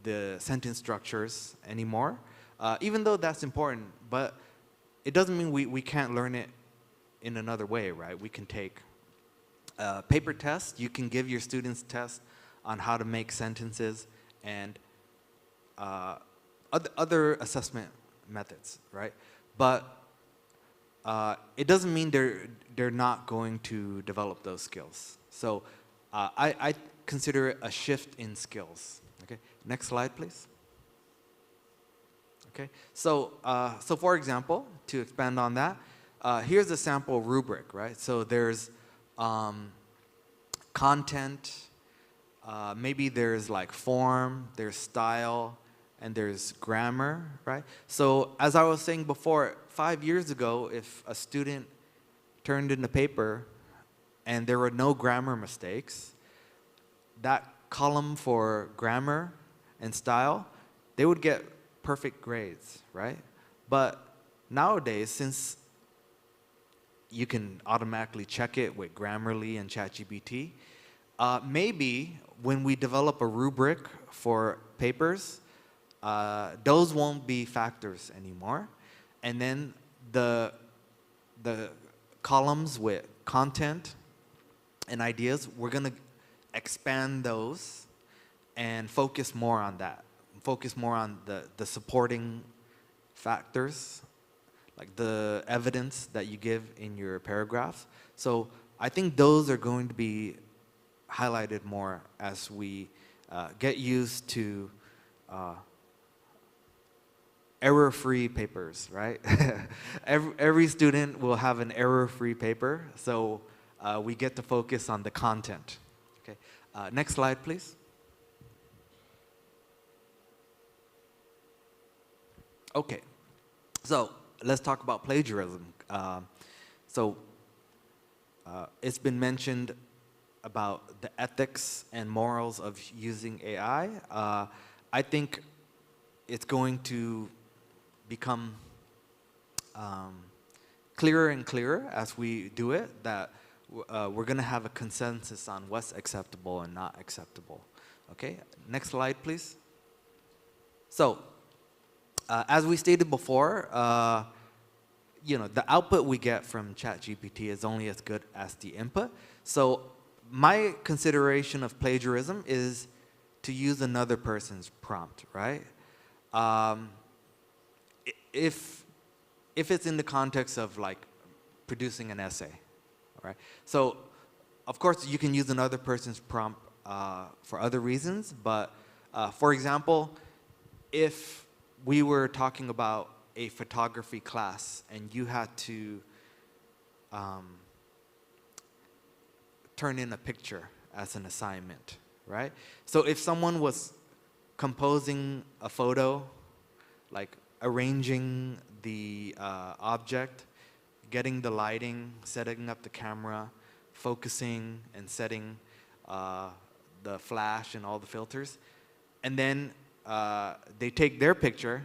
the sentence structures anymore, even though that's important, but it doesn't mean we can't learn it in another way, right? We can take paper tests. You can give your students tests on how to make sentences and other assessment methods, right? But it doesn't mean they're not going to develop those skills. So I consider it a shift in skills. Okay, next slide, please. Okay, so for example, to expand on that, here's a sample rubric, right? So there's content, maybe there's like form, there's style, and there's grammar, right? So as I was saying before, 5 years ago, if a student turned in a paper and there were no grammar mistakes, that column for grammar and style, they would get perfect grades, right? But nowadays, since you can automatically check it with Grammarly and ChatGPT, maybe when we develop a rubric for papers, those won't be factors anymore. And then the columns with content and ideas, we're going to expand those and focus more on that. Focus more on the supporting factors, like the evidence that you give in your paragraphs. So I think those are going to be highlighted more as we get used to error-free papers, right? every student will have an error-free paper, so we get to focus on the content. Okay, next slide, please. Okay, so let's talk about plagiarism. It's been mentioned about the ethics and morals of using AI. I think it's going to become clearer and clearer as we do it, that we're going to have a consensus on what's acceptable and not acceptable. Okay, next slide, please. So, as we stated before, the output we get from ChatGPT is only as good as the input. So my consideration of plagiarism is to use another person's prompt, right? If it's in the context of like producing an essay, right? So of course you can use another person's prompt for other reasons, but for example, if we were talking about a photography class and you had to turn in a picture as an assignment, right? So if someone was composing a photo, like arranging the object, getting the lighting, setting up the camera, focusing and setting the flash and all the filters, and then they take their picture,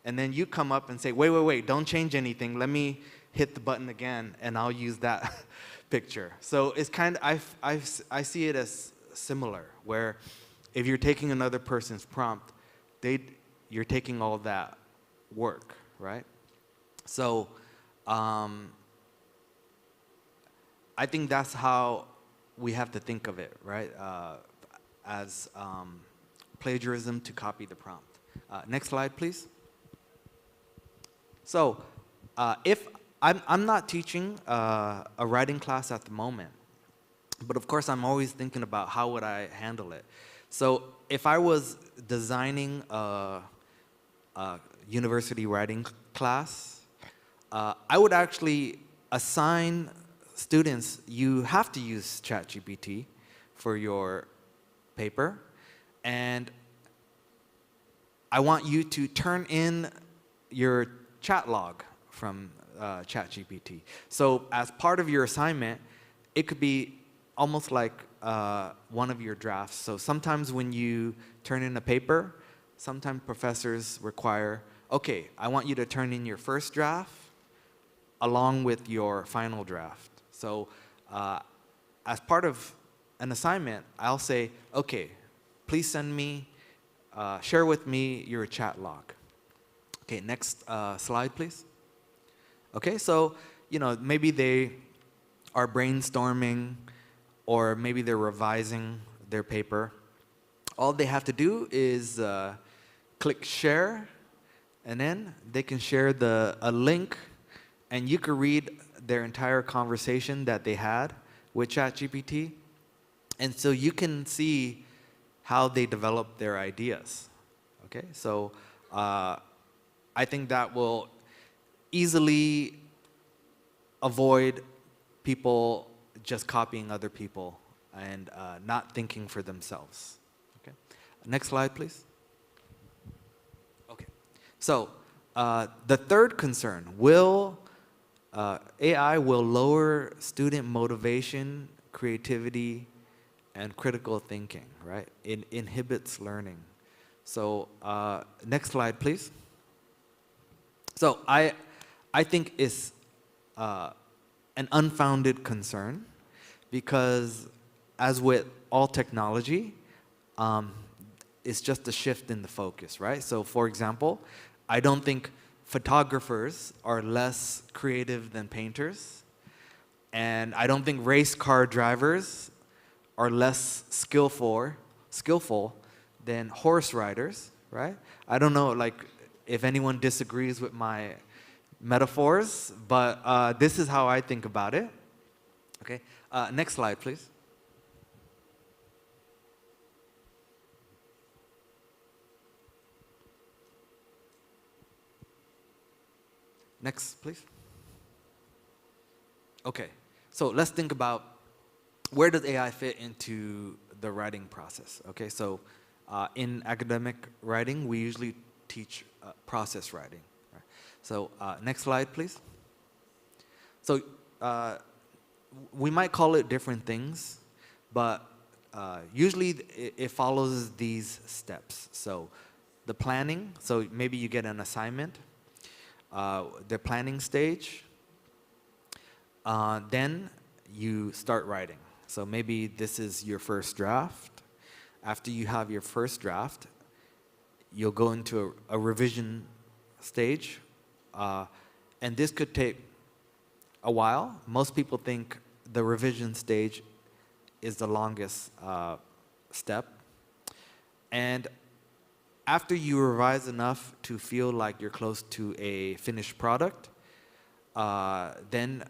and then you come up and say, wait, don't change anything. Let me hit the button again, and I'll use that picture. So it's kind of, I see it as similar, where if you're taking another person's prompt, you're taking all that work, right? So I think that's how we have to think of it, right? As plagiarism to copy the prompt. Next slide, please. So if I'm not teaching a writing class at the moment, but of course I'm always thinking about how would I handle it. So if I was designing a university writing class, I would actually assign students, you have to use ChatGPT for your paper, and I want you to turn in your chat log from ChatGPT. So as part of your assignment, it could be almost like one of your drafts. So sometimes when you turn in a paper, sometimes professors require, okay, I want you to turn in your first draft along with your final draft. So as part of an assignment, I'll say, okay, please send me, share with me your chat log. Okay, next slide, please. Okay, so, maybe they are brainstorming or maybe they're revising their paper. All they have to do is click share, and then they can share a link, and you can read their entire conversation that they had with ChatGPT. And so you can see how they develop their ideas. Okay, so I think that will easily avoid people just copying other people and not thinking for themselves. Okay, next slide, please. Okay, so the third concern, AI will lower student motivation, creativity, and critical thinking, right? It inhibits learning. So next slide, please. So I think it's an unfounded concern because as with all technology, it's just a shift in the focus, right? So for example, I don't think photographers are less creative than painters, and I don't think race car drivers are less skillful than horse riders, right? I don't know, like, if anyone disagrees with my metaphors, but this is how I think about it. Okay, next slide, please. Next, please. Okay, so let's think about where does AI fit into the writing process? Okay, so in academic writing, we usually teach process writing. Right? So next slide, please. So we might call it different things, but usually it follows these steps. So the planning, so maybe you get an assignment, the planning stage, then you start writing. So maybe this is your first draft. After you have your first draft, you'll go into a revision stage, and this could take a while. Most people think the revision stage is the longest step. And after you revise enough to feel like you're close to a finished product, then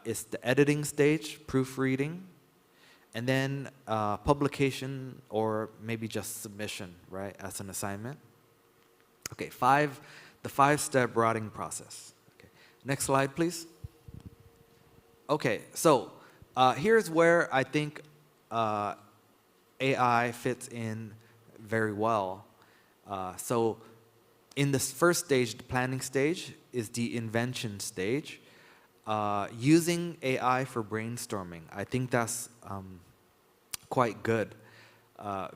it's the editing stage, proofreading, and then publication or maybe just submission, right, as an assignment. Okay, the five-step writing process. Okay. Next slide, please. Okay, so here's where I think AI fits in very well. So in this first stage, the planning stage, is the invention stage. Using AI for brainstorming, I think that's quite good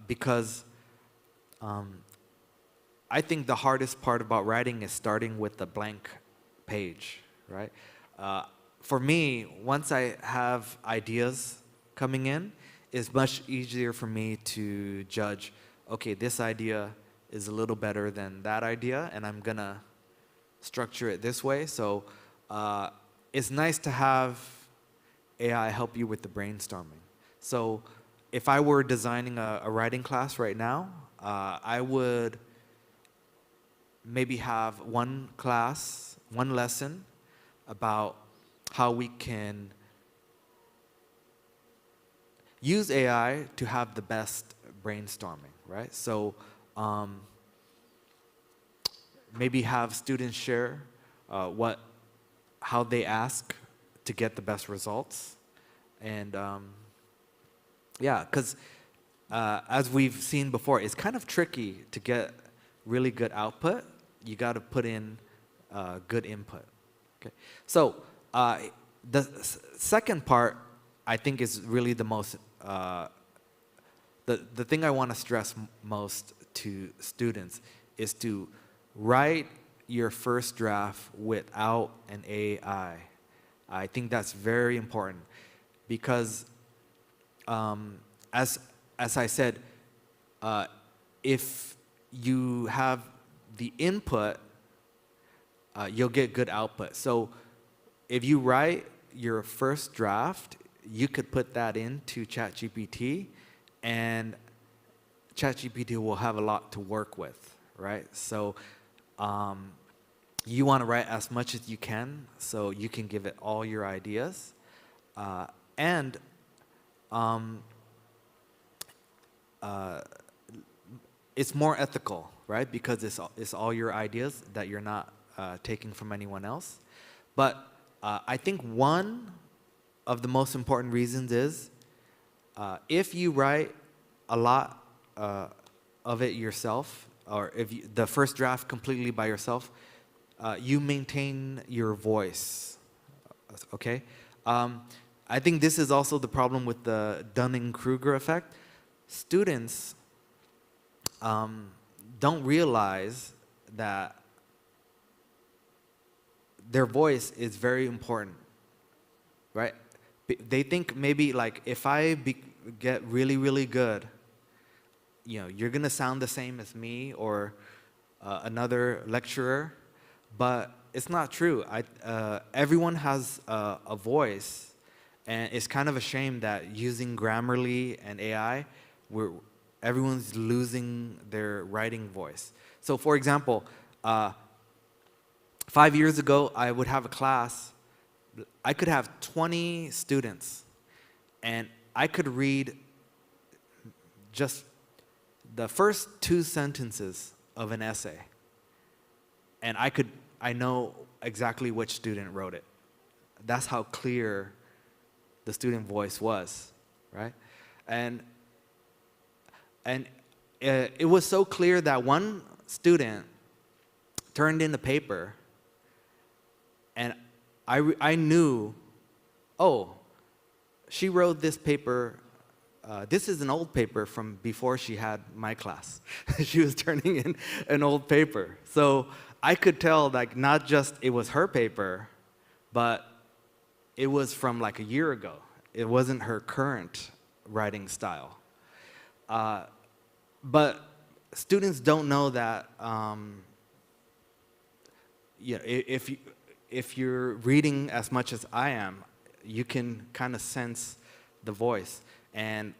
because I think the hardest part about writing is starting with a blank page, right? For me, once I have ideas coming in, it's much easier for me to judge, okay, this idea is a little better than that idea, and I'm gonna structure it this way. So it's nice to have AI help you with the brainstorming. So if I were designing a writing class right now, I would maybe have one lesson about how we can use AI to have the best brainstorming, right? So maybe have students share how they ask to get the best results. And yeah, because as we've seen before, it's kind of tricky to get really good output. You got to put in good input. Okay, so the second part, I think, is really the most the thing I want to stress most to students is to write your first draft without an AI. I think that's very important because as I said, if you have the input, you'll get good output. So if you write your first draft, you could put that into ChatGPT, and ChatGPT will have a lot to work with, right? So you want to write as much as you can so you can give it all your ideas. And it's more ethical, right? Because it's all your ideas that you're not taking from anyone else. But I think one of the most important reasons is if you write a lot of it yourself, or if you, the first draft completely by yourself, you maintain your voice, okay? I think this is also the problem with the Dunning-Kruger effect. Students don't realize that their voice is very important, right? They think maybe like if I get really, really good, you know, you're gonna sound the same as me or another lecturer, but it's not true. Everyone has a voice, and it's kind of a shame that using Grammarly and AI, everyone's losing their writing voice. So for example, 5 years ago, I would have a class, I could have 20 students, and I could read just the first 2 sentences of an essay, and I know exactly which student wrote it. That's how clear the student voice was, right? And it was so clear that one student turned in a paper, and I knew, oh, she wrote this paper. This is an old paper from before she had my class. She was turning in an old paper. So I could tell, like, not just it was her paper, but it was from like a year ago. It wasn't her current writing style. But students don't know that if you're reading as much as I am, you can kind of sense the voice. And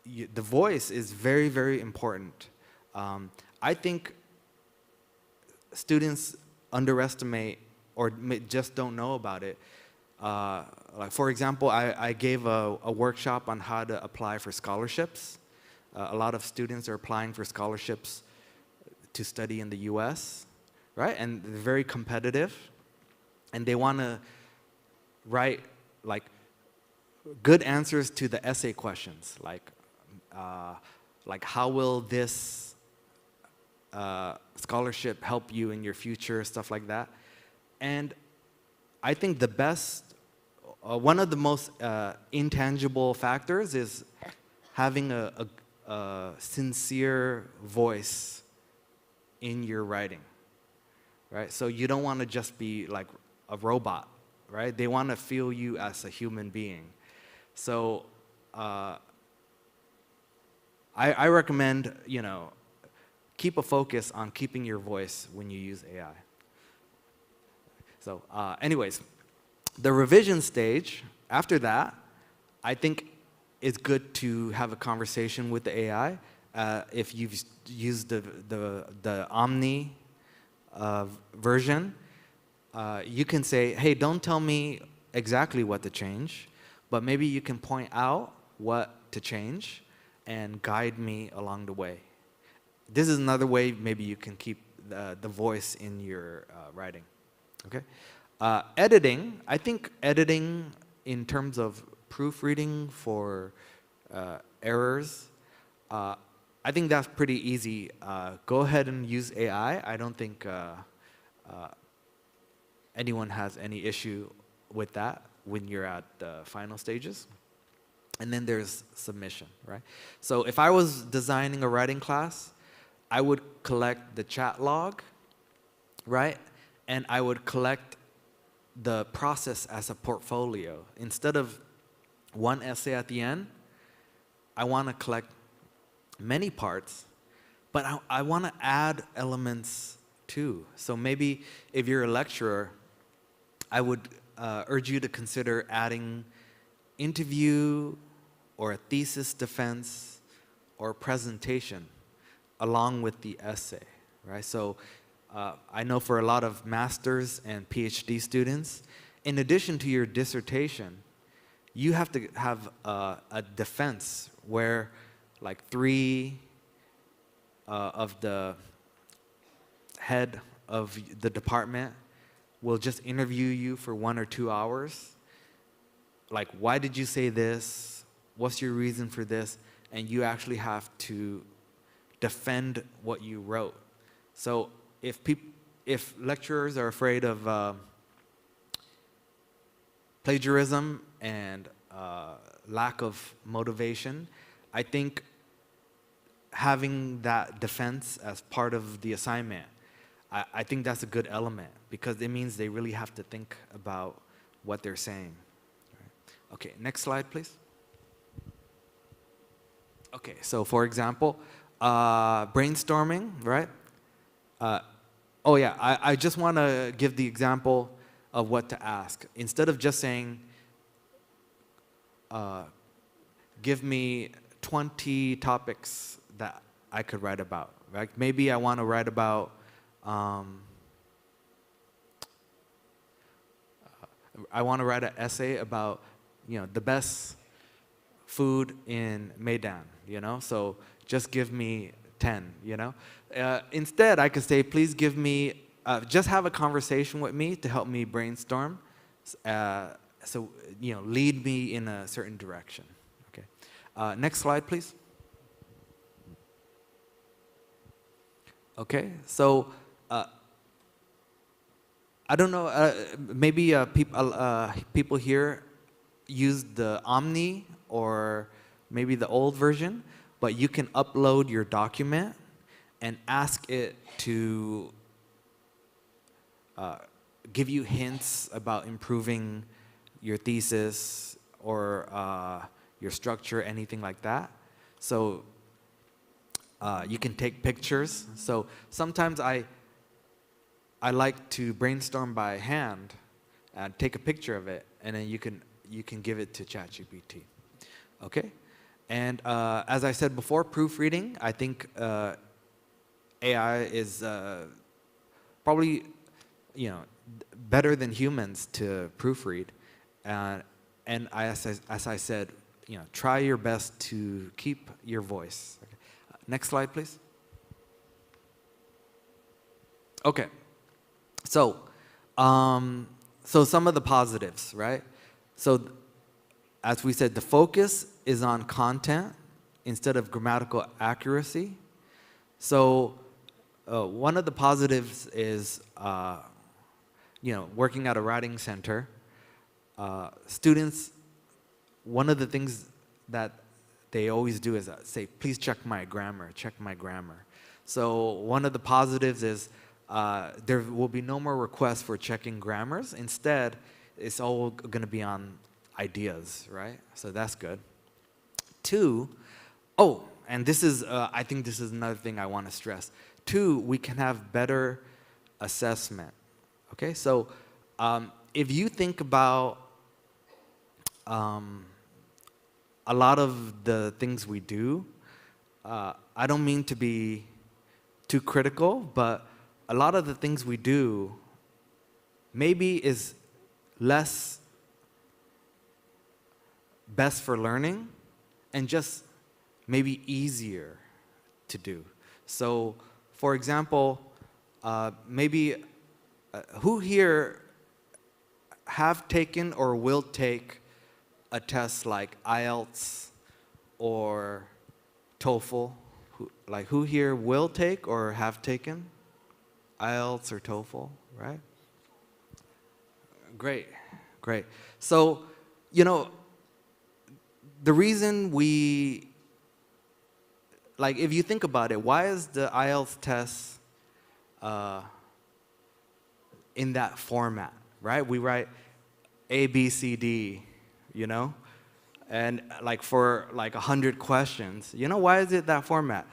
the voice is very, very important. I think students underestimate or just don't know about it. Like for example, I gave a workshop on how to apply for scholarships. A lot of students are applying for scholarships to study in the US, right? And they're very competitive, and they want to write like good answers to the essay questions, like how will this scholarship help you in your future, stuff like that. And I think the best, one of the most intangible factors is having a sincere voice in your writing, right? So you don't want to just be like a robot, right? They want to feel you as a human being. So I recommend, keep a focus on keeping your voice when you use AI. So anyways, the revision stage, after that, I think it's good to have a conversation with the AI. If you've used the Omni version, you can say, hey, don't tell me exactly what to change, but maybe you can point out what to change and guide me along the way. This is another way maybe you can keep the voice in your writing. Okay? Editing, I think editing in terms of proofreading for errors, I think that's pretty easy. Go ahead and use AI. I don't think anyone has any issue with that when you're at the final stages. And then there's submission, right? So if I was designing a writing class, I would collect the chat log, right? And I would collect the process as a portfolio. Instead of one essay at the end, I want to collect many parts, but I want to add elements too. So maybe if you're a lecturer, I would urge you to consider adding interview or a thesis defense or presentation along with the essay, right? So I know for a lot of master's and PhD students, in addition to your dissertation, you have to have a defense where like 3 of the head of the department will just interview you for 1 or 2 hours. Like, why did you say this? What's your reason for this? And you actually have to defend what you wrote. So if lecturers are afraid of plagiarism and lack of motivation, I think having that defense as part of the assignment, I think that's a good element because it means they really have to think about what they're saying. Okay, next slide, please. Okay, so for example, brainstorming, right? Oh yeah, I just want to give the example of what to ask. Instead of just saying, give me 20 topics that I could write about, right? Maybe I want to write about, I want to write an essay about, the best food in Medan, So just give me 10, Instead, I could say, please give me, just have a conversation with me to help me brainstorm. So, lead me in a certain direction. Okay. Next slide, please. Okay, so I don't know, maybe people here use the Omni or maybe the old version, but you can upload your document and ask it to give you hints about improving your thesis or your structure, anything like that. So you can take pictures. So sometimes I like to brainstorm by hand and take a picture of it, and then you can give it to ChatGPT. Okay? And as I said before, proofreading, I think AI is probably better than humans to proofread. And as I said, try your best to keep your voice. Okay. Next slide, please. Okay. So, so some of the positives, right? So, as we said, the focus is on content instead of grammatical accuracy. So, one of the positives is, working at a writing center. Students, one of the things that they always do is say, please check my grammar, check my grammar. So one of the positives is there will be no more requests for checking grammars. Instead, it's all going to be on ideas, right? So that's good. 2, and this is, I think this is another thing I want to stress. 2, we can have better assessment. Okay, so if you think about a lot of the things we do, I don't mean to be too critical, but a lot of the things we do maybe is less best for learning and just maybe easier to do. So, for example, maybe who here have taken or will take a test like IELTS or TOEFL? Who here will take or have taken IELTS or TOEFL, right? Great, great. So, the reason we, if you think about it, why is the IELTS test in that format, right? We write A, B, C, D, and like for like 100 questions. You know, why is it that format?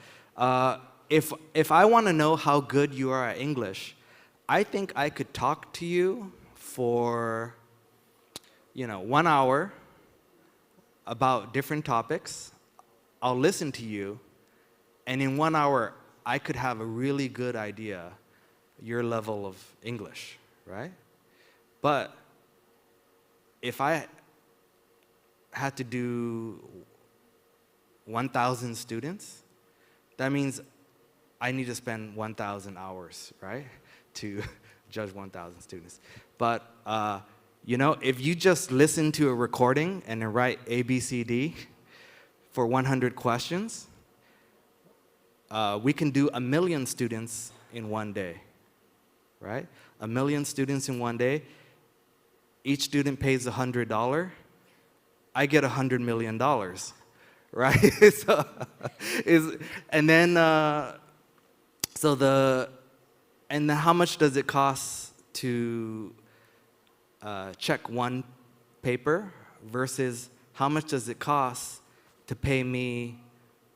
If I want to know how good you are at English, I think I could talk to you for, 1 hour about different topics. I'll listen to you, and in 1 hour, I could have a really good idea your level of English, right? But if I had to do 1,000 students, that means I need to spend 1,000 hours, right, to judge 1,000 students. But, if you just listen to a recording and then write A, B, C, D for 100 questions, we can do 1 million students in one day, right? 1 million students in one day. Each student pays $100. I get $100 million, right? And then how much does it cost to check one paper versus how much does it cost to pay me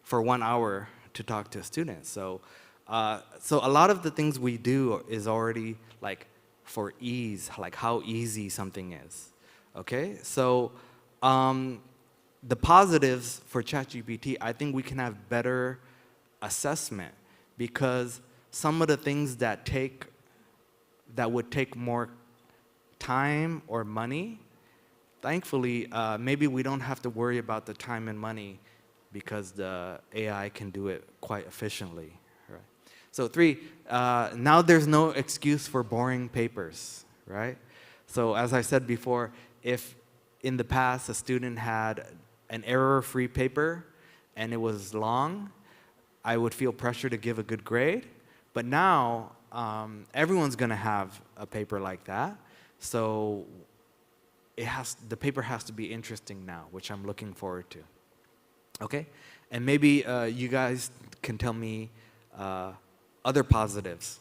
for 1 hour to talk to a student? So a lot of the things we do is already like for ease, like how easy something is, okay? So the positives for ChatGPT, I think we can have better assessment because some of the things that would take more time or money, thankfully, maybe we don't have to worry about the time and money because the AI can do it quite efficiently. Right? So 3, now there's no excuse for boring papers, right? So as I said before, if in the past a student had an error-free paper and it was long, I would feel pressure to give a good grade. But now, everyone's gonna have a paper like that. So the paper has to be interesting now, which I'm looking forward to. Okay? And maybe you guys can tell me other positives.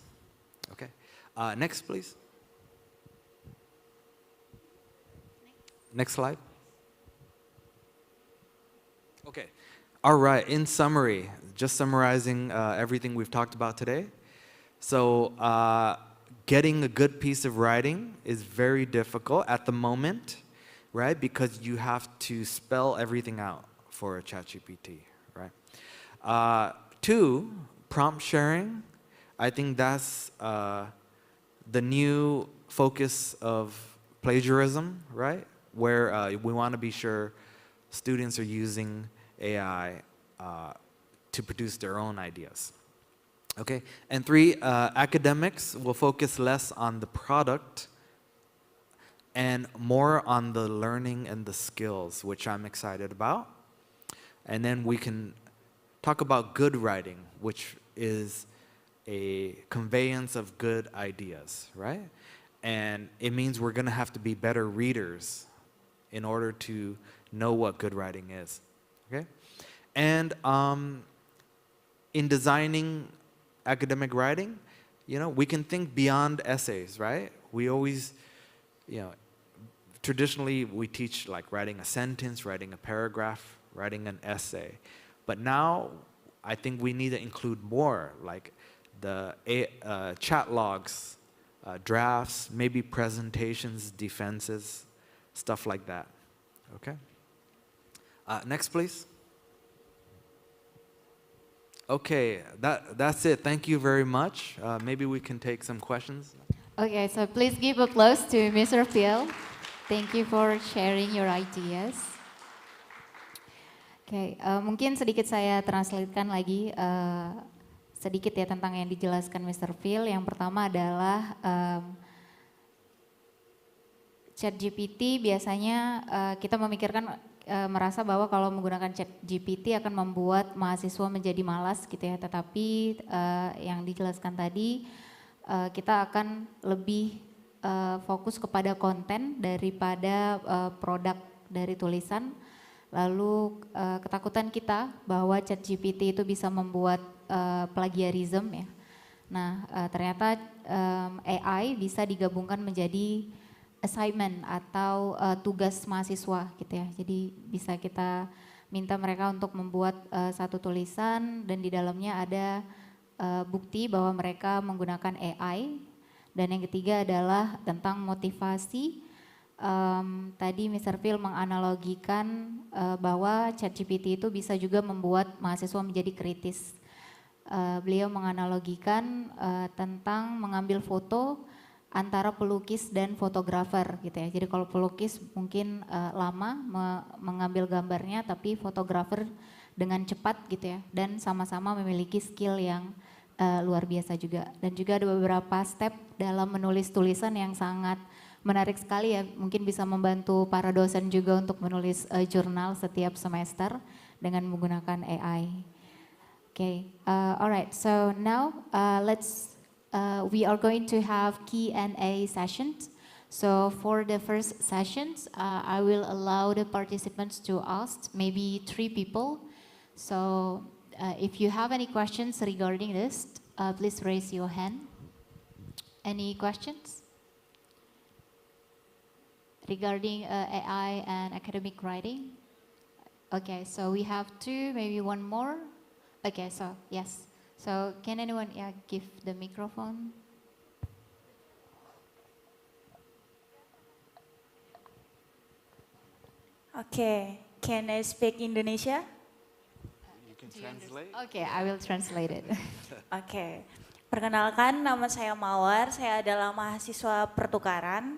Okay? Next, please. Next slide. Okay. All right. In summary, just summarizing everything we've talked about today. So getting a good piece of writing is very difficult at the moment, right? Because you have to spell everything out for a ChatGPT, right? 2, prompt sharing. I think that's the new focus of plagiarism, right? Where we want to be sure students are using AI to produce their own ideas. Okay, and 3, academics will focus less on the product and more on the learning and the skills, which I'm excited about. And then we can talk about good writing, which is a conveyance of good ideas, right? And it means we're gonna have to be better readers in order to know what good writing is, okay? And in designing academic writing, we can think beyond essays, right? We always, traditionally we teach like writing a sentence, writing a paragraph, writing an essay. But now I think we need to include more, like the chat logs, drafts, maybe presentations, defenses, stuff like that, okay? Next, please. Okay, that's it. Thank you very much. Maybe we can take some questions. Okay, so please give applause to Mr. Phil. Thank you for sharing your ideas. Oke, mungkin sedikit saya translatekan lagi sedikit ya tentang yang dijelaskan Mr. Phil. Yang pertama adalah ChatGPT biasanya kita memikirkan merasa bahwa kalau menggunakan ChatGPT akan membuat mahasiswa menjadi malas gitu ya. Tetapi yang dijelaskan tadi kita akan lebih fokus kepada konten daripada produk dari tulisan. Lalu ketakutan kita bahwa ChatGPT itu bisa membuat plagiarism ya. Nah ternyata AI bisa digabungkan menjadi assignment atau tugas mahasiswa gitu ya. Jadi bisa kita minta mereka untuk membuat satu tulisan dan di dalamnya ada bukti bahwa mereka menggunakan AI. Dan yang ketiga adalah tentang motivasi. Tadi Mr. Phil menganalogikan bahwa ChatGPT itu bisa juga membuat mahasiswa menjadi kritis. Beliau menganalogikan tentang mengambil foto antara pelukis dan fotografer gitu ya. Jadi kalau pelukis mungkin lama mengambil gambarnya, tapi fotografer dengan cepat gitu ya. Dan sama-sama memiliki skill yang luar biasa juga. Dan juga ada beberapa step dalam menulis tulisan yang sangat menarik sekali ya. Mungkin bisa membantu para dosen juga untuk menulis jurnal setiap semester dengan menggunakan AI. Okay, alright. So now we are going to have Q&A sessions. So for the first sessions, I will allow the participants to ask maybe 3 people. So if you have any questions regarding this, please raise your hand. Any questions regarding AI and academic writing? Okay, so we have 2, maybe 1 more. Okay, so yes. So can anyone give the microphone? Okay, can I speak Indonesia? You can translate. Okay, I will translate it. Oke, perkenalkan nama saya Mawar, saya adalah mahasiswa pertukaran.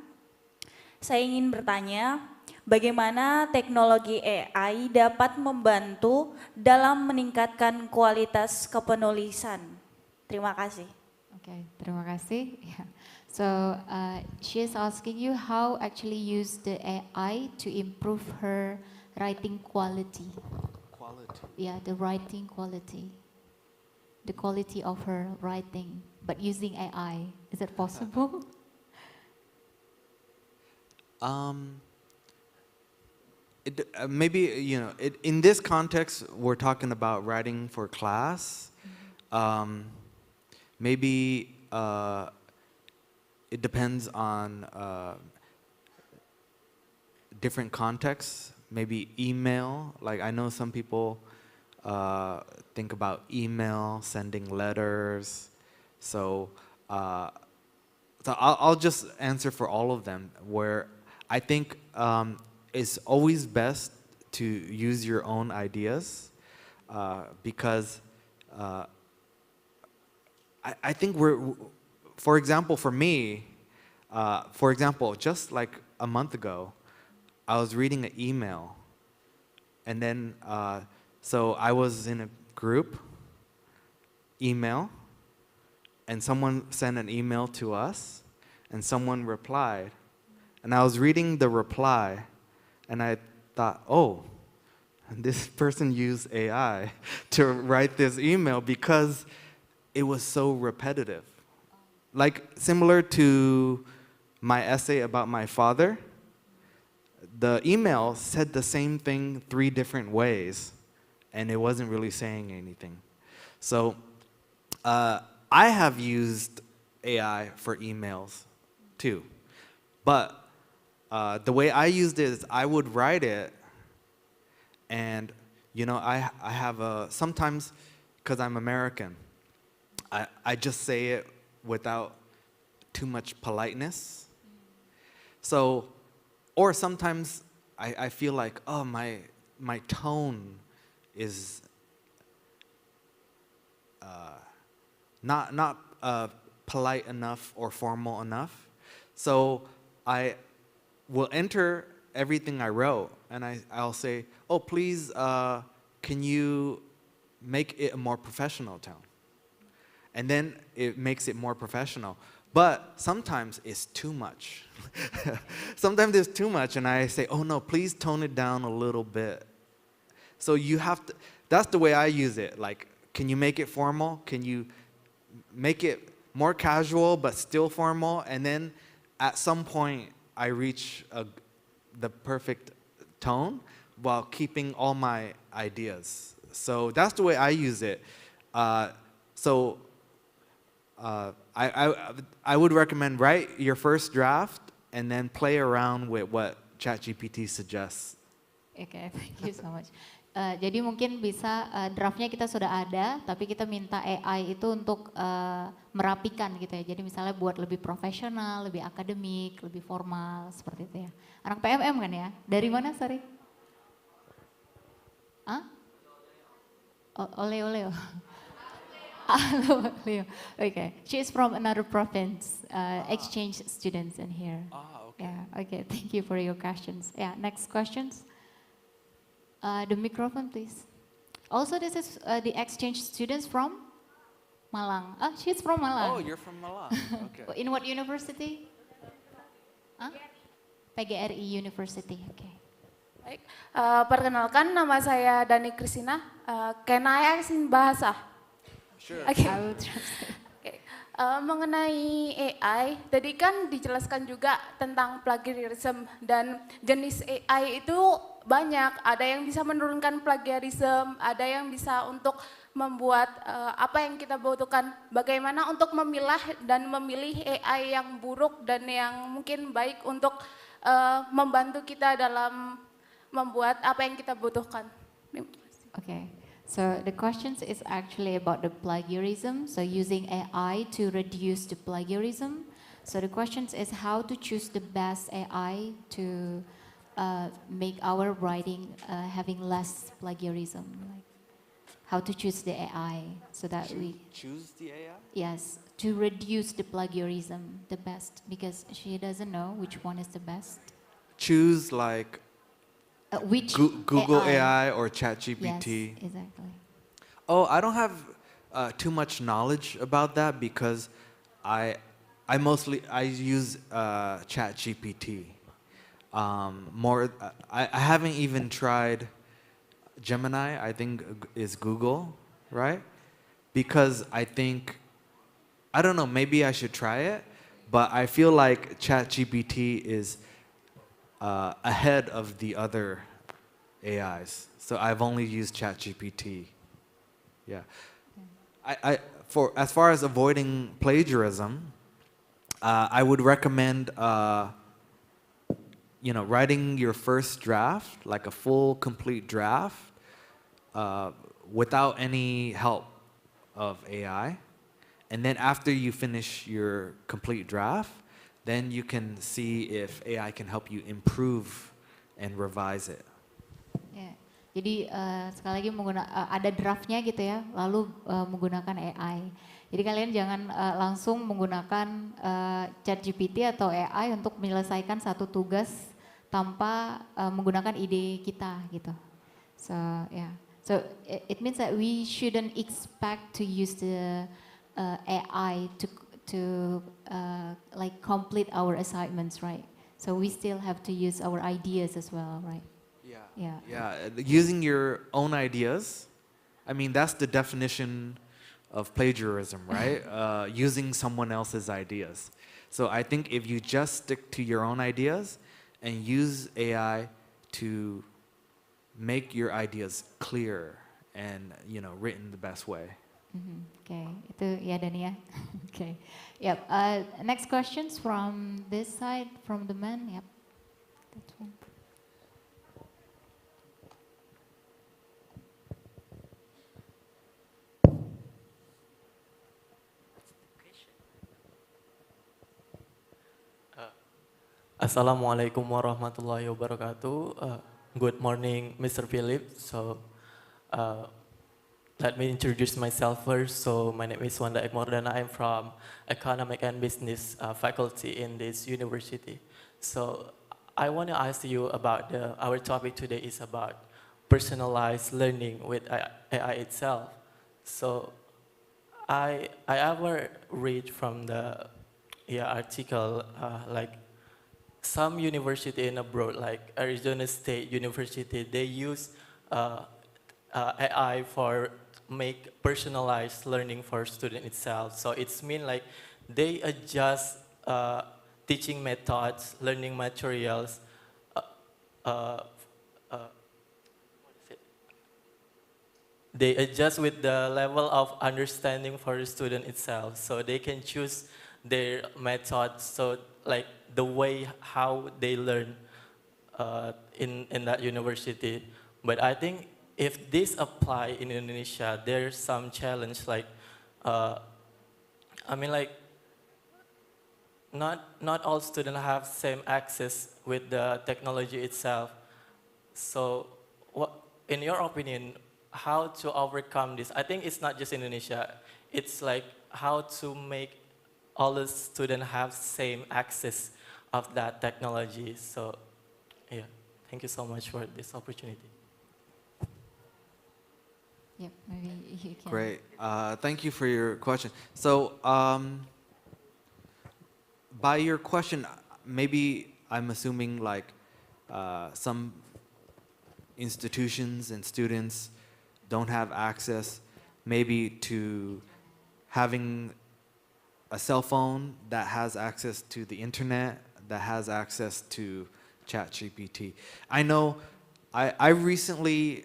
Saya ingin bertanya, bagaimana teknologi AI dapat membantu dalam meningkatkan kualitas kepenulisan? Terima kasih. Okay, terima kasih. Yeah. So she is asking you how actually use the AI to improve her writing quality. Quality. Yeah, the writing quality. The quality of her writing, but using AI. Is it possible? Maybe, you know, in this context, we're talking about writing for class. Maybe it depends on different contexts. Maybe email, like I know some people think about email, sending letters. So, I'll just answer for all of them, where I think it's always best to use your own ideas because I think for example, for me, just like a month ago, I was reading an email and then, so I was in a group email and someone sent an email to us and someone replied. And I was reading the reply, and I thought, oh, this person used AI to write this email because it was so repetitive. Like similar to my essay about my father, the email said the same thing 3 different ways, and it wasn't really saying anything. So I have used AI for emails too, but the way I used it is I would write it, and you know, I have sometimes, because I'm American, I just say it without too much politeness. So, or sometimes I feel like, oh, my tone is not polite enough or formal enough. So I will enter everything I wrote, and I'll say, oh, please, can you make it a more professional tone? And then it makes it more professional. But sometimes it's too much. Sometimes it's too much, and I say, oh no, please tone it down a little bit. So you have to, that's the way I use it. Like, can you make it formal? Can you make it more casual but still formal? And then at some point, I reach the perfect tone while keeping all my ideas. So that's the way I use it. I would recommend write your first draft and then play around with what ChatGPT suggests. Oke, thank you so much. Jadi mungkin bisa draftnya kita sudah ada, tapi kita minta AI itu untuk merapikan gitu ya. Jadi misalnya buat lebih profesional, lebih akademik, lebih formal seperti itu ya. Anak PMM kan ya? Dari mana, sorry? Hah? Oleo. Oleo. Okay, she is from another province. Exchange students in here. Okay. Yeah. Okay. Thank you for your questions. Yeah. Next questions. The microphone, please. Also, this is the exchange students from Malang. She's from Malang. Oh, you're from Malang. Okay. In what university? PGRI University. Okay. Baik, perkenalkan nama saya Dani Kristina. Can I ask in bahasa? Sure. Okay. I will translate. Okay. Mengenai AI, tadi kan dijelaskan juga tentang plagiarism dan jenis AI itu banyak. Ada yang bisa menurunkan plagiarism, ada yang bisa untuk membuat apa yang kita butuhkan. Bagaimana untuk memilah dan memilih AI yang buruk dan yang mungkin baik untuk membantu kita dalam membuat apa yang kita butuhkan. Okay. So the questions is actually about the plagiarism. So using AI to reduce the plagiarism. So the questions is how to choose the best AI to make our writing having less plagiarism. Like how to choose the AI so that we choose the AI? yes, to reduce the plagiarism the best because she doesn't know which one is the best. Choose like Which Google AI or ChatGPT. Yes, exactly. Oh, I don't have too much knowledge about that because I use ChatGPT. I haven't even tried Gemini. I think is Google, right? Because I don't know. Maybe I should try it, but I feel like ChatGPT is ahead of the other AIs. So I've only used ChatGPT. Yeah. As far as avoiding plagiarism, I would recommend writing your first draft, like a full complete draft, without any help of AI. And then after you finish your complete draft, then you can see if AI can help you improve and revise it. Ya, jadi sekali lagi ada draftnya gitu ya, lalu menggunakan AI. Jadi kalian jangan langsung menggunakan ChatGPT atau AI untuk menyelesaikan satu tugas tanpa menggunakan ide kita gitu. So yeah, so it means that we shouldn't expect to use the AI to like complete our assignments, right? So we still have to use our ideas as well, right? Yeah. Using your own ideas, I mean that's the definition of plagiarism, right? Using someone else's ideas. So I think if you just stick to your own ideas and use AI to make your ideas clear and written the best way. Okay, itu ya Dani ya. Okay, yep. Next questions from this side, from the man. Yep, that's one. Assalamualaikum warahmatullahi wabarakatuh. Good morning, Mr. Philip. So, let me introduce myself first. So my name is Wanda Ekmordana. I'm from Economic and Business faculty in this university. So I want to ask you about our topic today is about personalized learning with AI itself. So I ever read from the article like some university in abroad, like Arizona State University, they use AI for make personalized learning for student itself. So it's mean like they adjust teaching methods, learning materials, they adjust with the level of understanding for the student itself. So they can choose their methods. So like the way how they learn in that university. But I think if this apply in Indonesia, there's some challenge like, I mean like, not all students have same access with the technology itself. So, what, in your opinion, how to overcome this? I think it's not just Indonesia. It's like how to make all the students have same access of that technology. So, yeah, thank you so much for this opportunity. Yep, maybe you can. Great. Thank you for your question. So, by your question, maybe I'm assuming like some institutions and students don't have access maybe to having a cell phone that has access to the internet, that has access to ChatGPT. I know I recently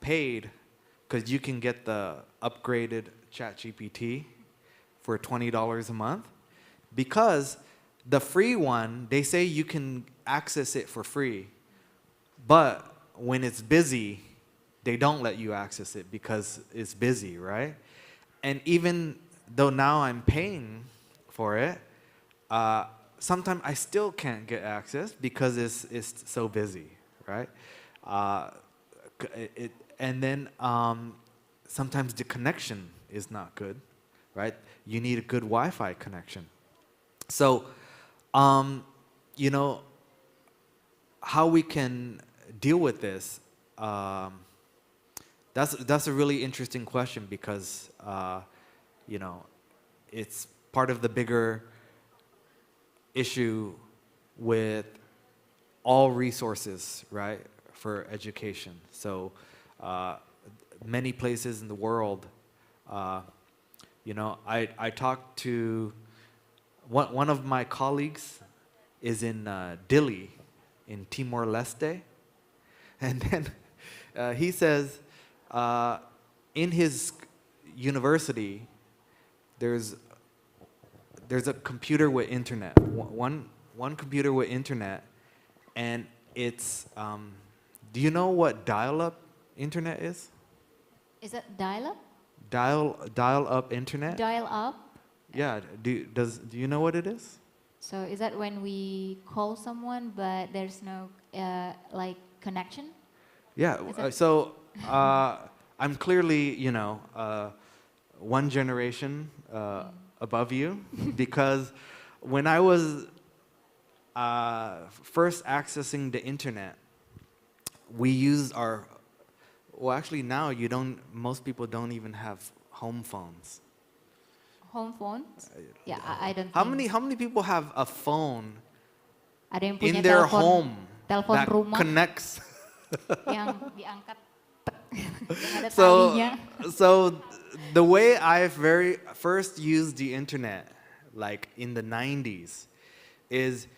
paid, because you can get the upgraded ChatGPT for $20 a month, because the free one, they say you can access it for free, but when it's busy, they don't let you access it because it's busy, right? And even though now I'm paying for it, sometimes I still can't get access because it's so busy, right? And then sometimes the connection is not good, right? You need a good Wi-Fi connection. So, you know, how we can deal with this, that's a really interesting question, because, you know, it's part of the bigger issue with all resources, right, for education. So many places in the world, you know, I talked to one of my colleagues is in Dili, in Timor-Leste, and then he says in his university there's a computer with internet, one computer with internet, and it's do you know what dial-up internet is? Is that dial-up? Dial-up internet? Dial-up? Yeah. Do you know what it is? So is that when we call someone but there's no like connection? Yeah. So I'm clearly, you know, one generation above you, because when I was first accessing the internet, we used our, well, actually now most people don't even have home phones. Home phones? Yeah, I don't How think. many people have a phone Ada yang in punya their telepon, home telepon that rumah connects? yang diangkat, yang ada So, talinya. so the way I first used the internet, like in the 90s, is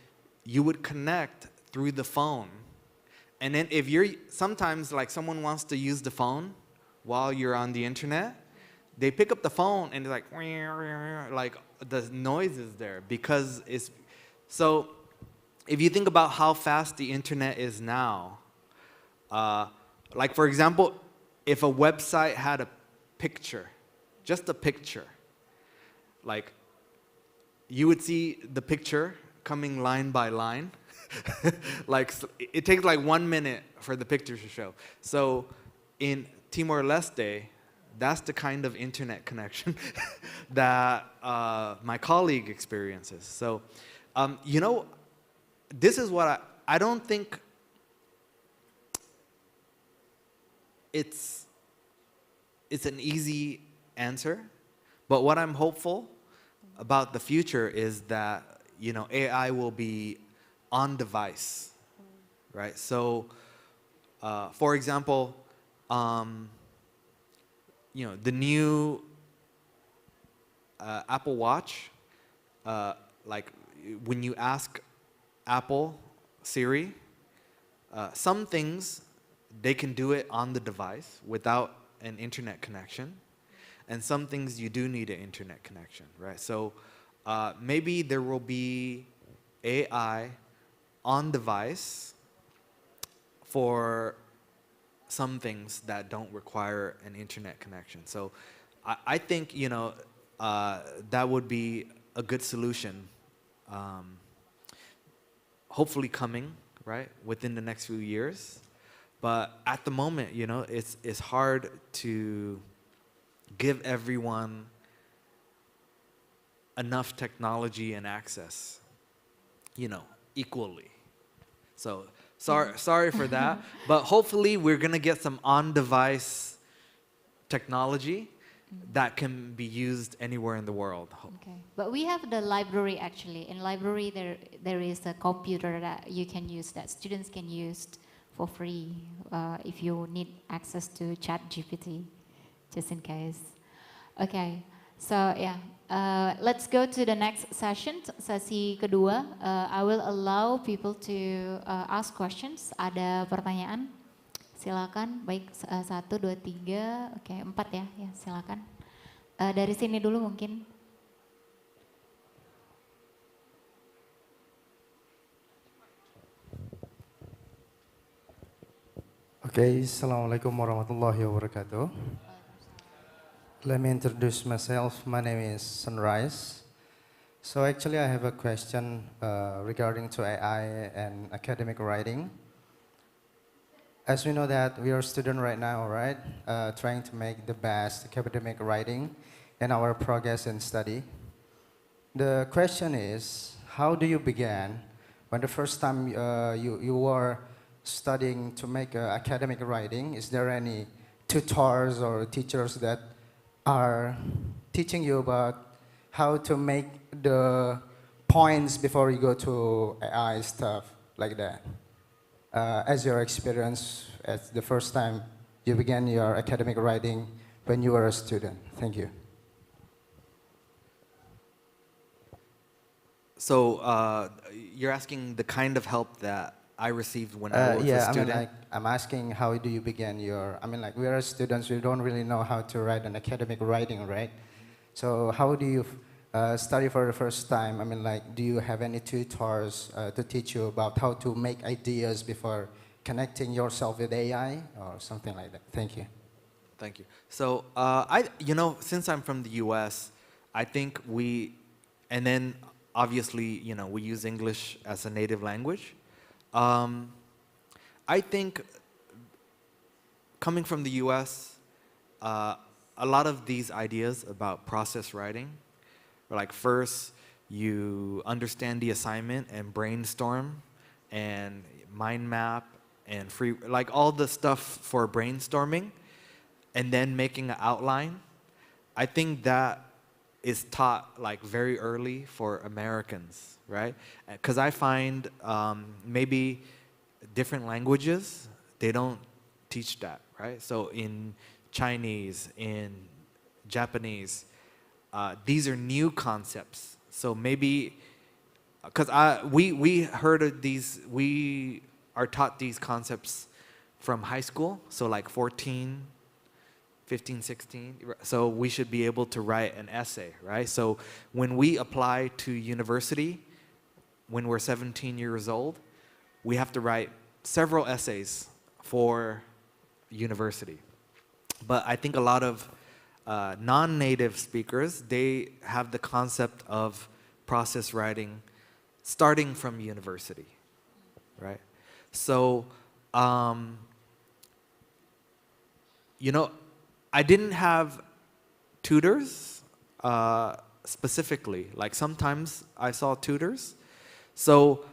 you would connect through the phone. And then if sometimes like someone wants to use the phone while you're on the internet, they pick up the phone and they're like the noise is there because it's, so if you think about how fast the internet is now, like for example, if a website had a picture, just a picture, like you would see the picture coming line by line. Like it takes like 1 minute for the picture to show. So in Timor-Leste, that's the kind of internet connection that my colleague experiences. So, you know, this is what I don't think it's an easy answer, but what I'm hopeful about the future is that, you know, AI will be on device, right? So, for example, you know, the new Apple Watch, like when you ask Apple Siri, some things they can do it on the device without an internet connection, and some things you do need an internet connection, right? So maybe there will be AI on device for some things that don't require an internet connection. So I think, that would be a good solution, hopefully coming, right, within the next few years. But at the moment, it's hard to give everyone enough technology and access, equally. So sorry for that, but hopefully we're gonna get some on-device technology that can be used anywhere in the world. Okay, but we have the library actually. In library, there is a computer that you can use, that students can use for free if you need access to ChatGPT, just in case. Okay, so yeah, let's go to the next session, sesi kedua. I will allow people to ask questions. Ada pertanyaan? Silakan. Baik, 1, 2, 3, oke 4 ya, ya silakan. Dari sini dulu mungkin. Okay, Assalamualaikum warahmatullahi wabarakatuh. Let me introduce myself. My name is Sunrise. So actually I have a question regarding to AI and academic writing. As we know that we are students right now, right? Trying to make the best academic writing in our progress and study. The question is, how do you begin when the first time you were studying to make academic writing? Is there any tutors or teachers that are teaching you about how to make the points before you go to AI stuff like that? As your experience as the first time you began your academic writing when you were a student. Thank you. So you're asking the kind of help that I received when I was a student? I'm asking how do you begin your, we are students, we don't really know how to write an academic writing, right? So how do you study for the first time? Do you have any tutors to teach you about how to make ideas before connecting yourself with AI or something like that? Thank you. Thank you. So since I'm from the US, I think and then obviously, we use English as a native language. I think coming from the US, a lot of these ideas about process writing, like first you understand the assignment and brainstorm and mind map and like all the stuff for brainstorming and then making an outline. I think that is taught like very early for Americans, right? Because I find maybe different languages, they don't teach that, right? So in Chinese, in Japanese, these are new concepts. So maybe, because we heard of these, we are taught these concepts from high school, so like 14, 15, 16, so we should be able to write an essay, right? So when we apply to university, when we're 17 years old, we have to write several essays for university. But I think a lot of non-native speakers, they have the concept of process writing starting from university, right? So, I didn't have tutors specifically. Like sometimes I saw tutors. So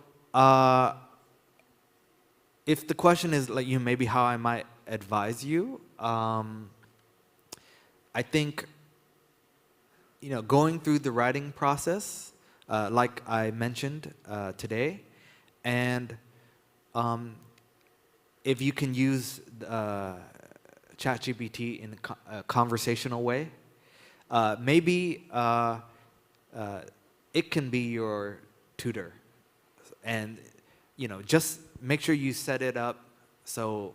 if the question is like maybe how I might advise you, I think going through the writing process, like I mentioned today, and if you can use ChatGPT in a conversational way, maybe it can be your tutor. And just make sure you set it up so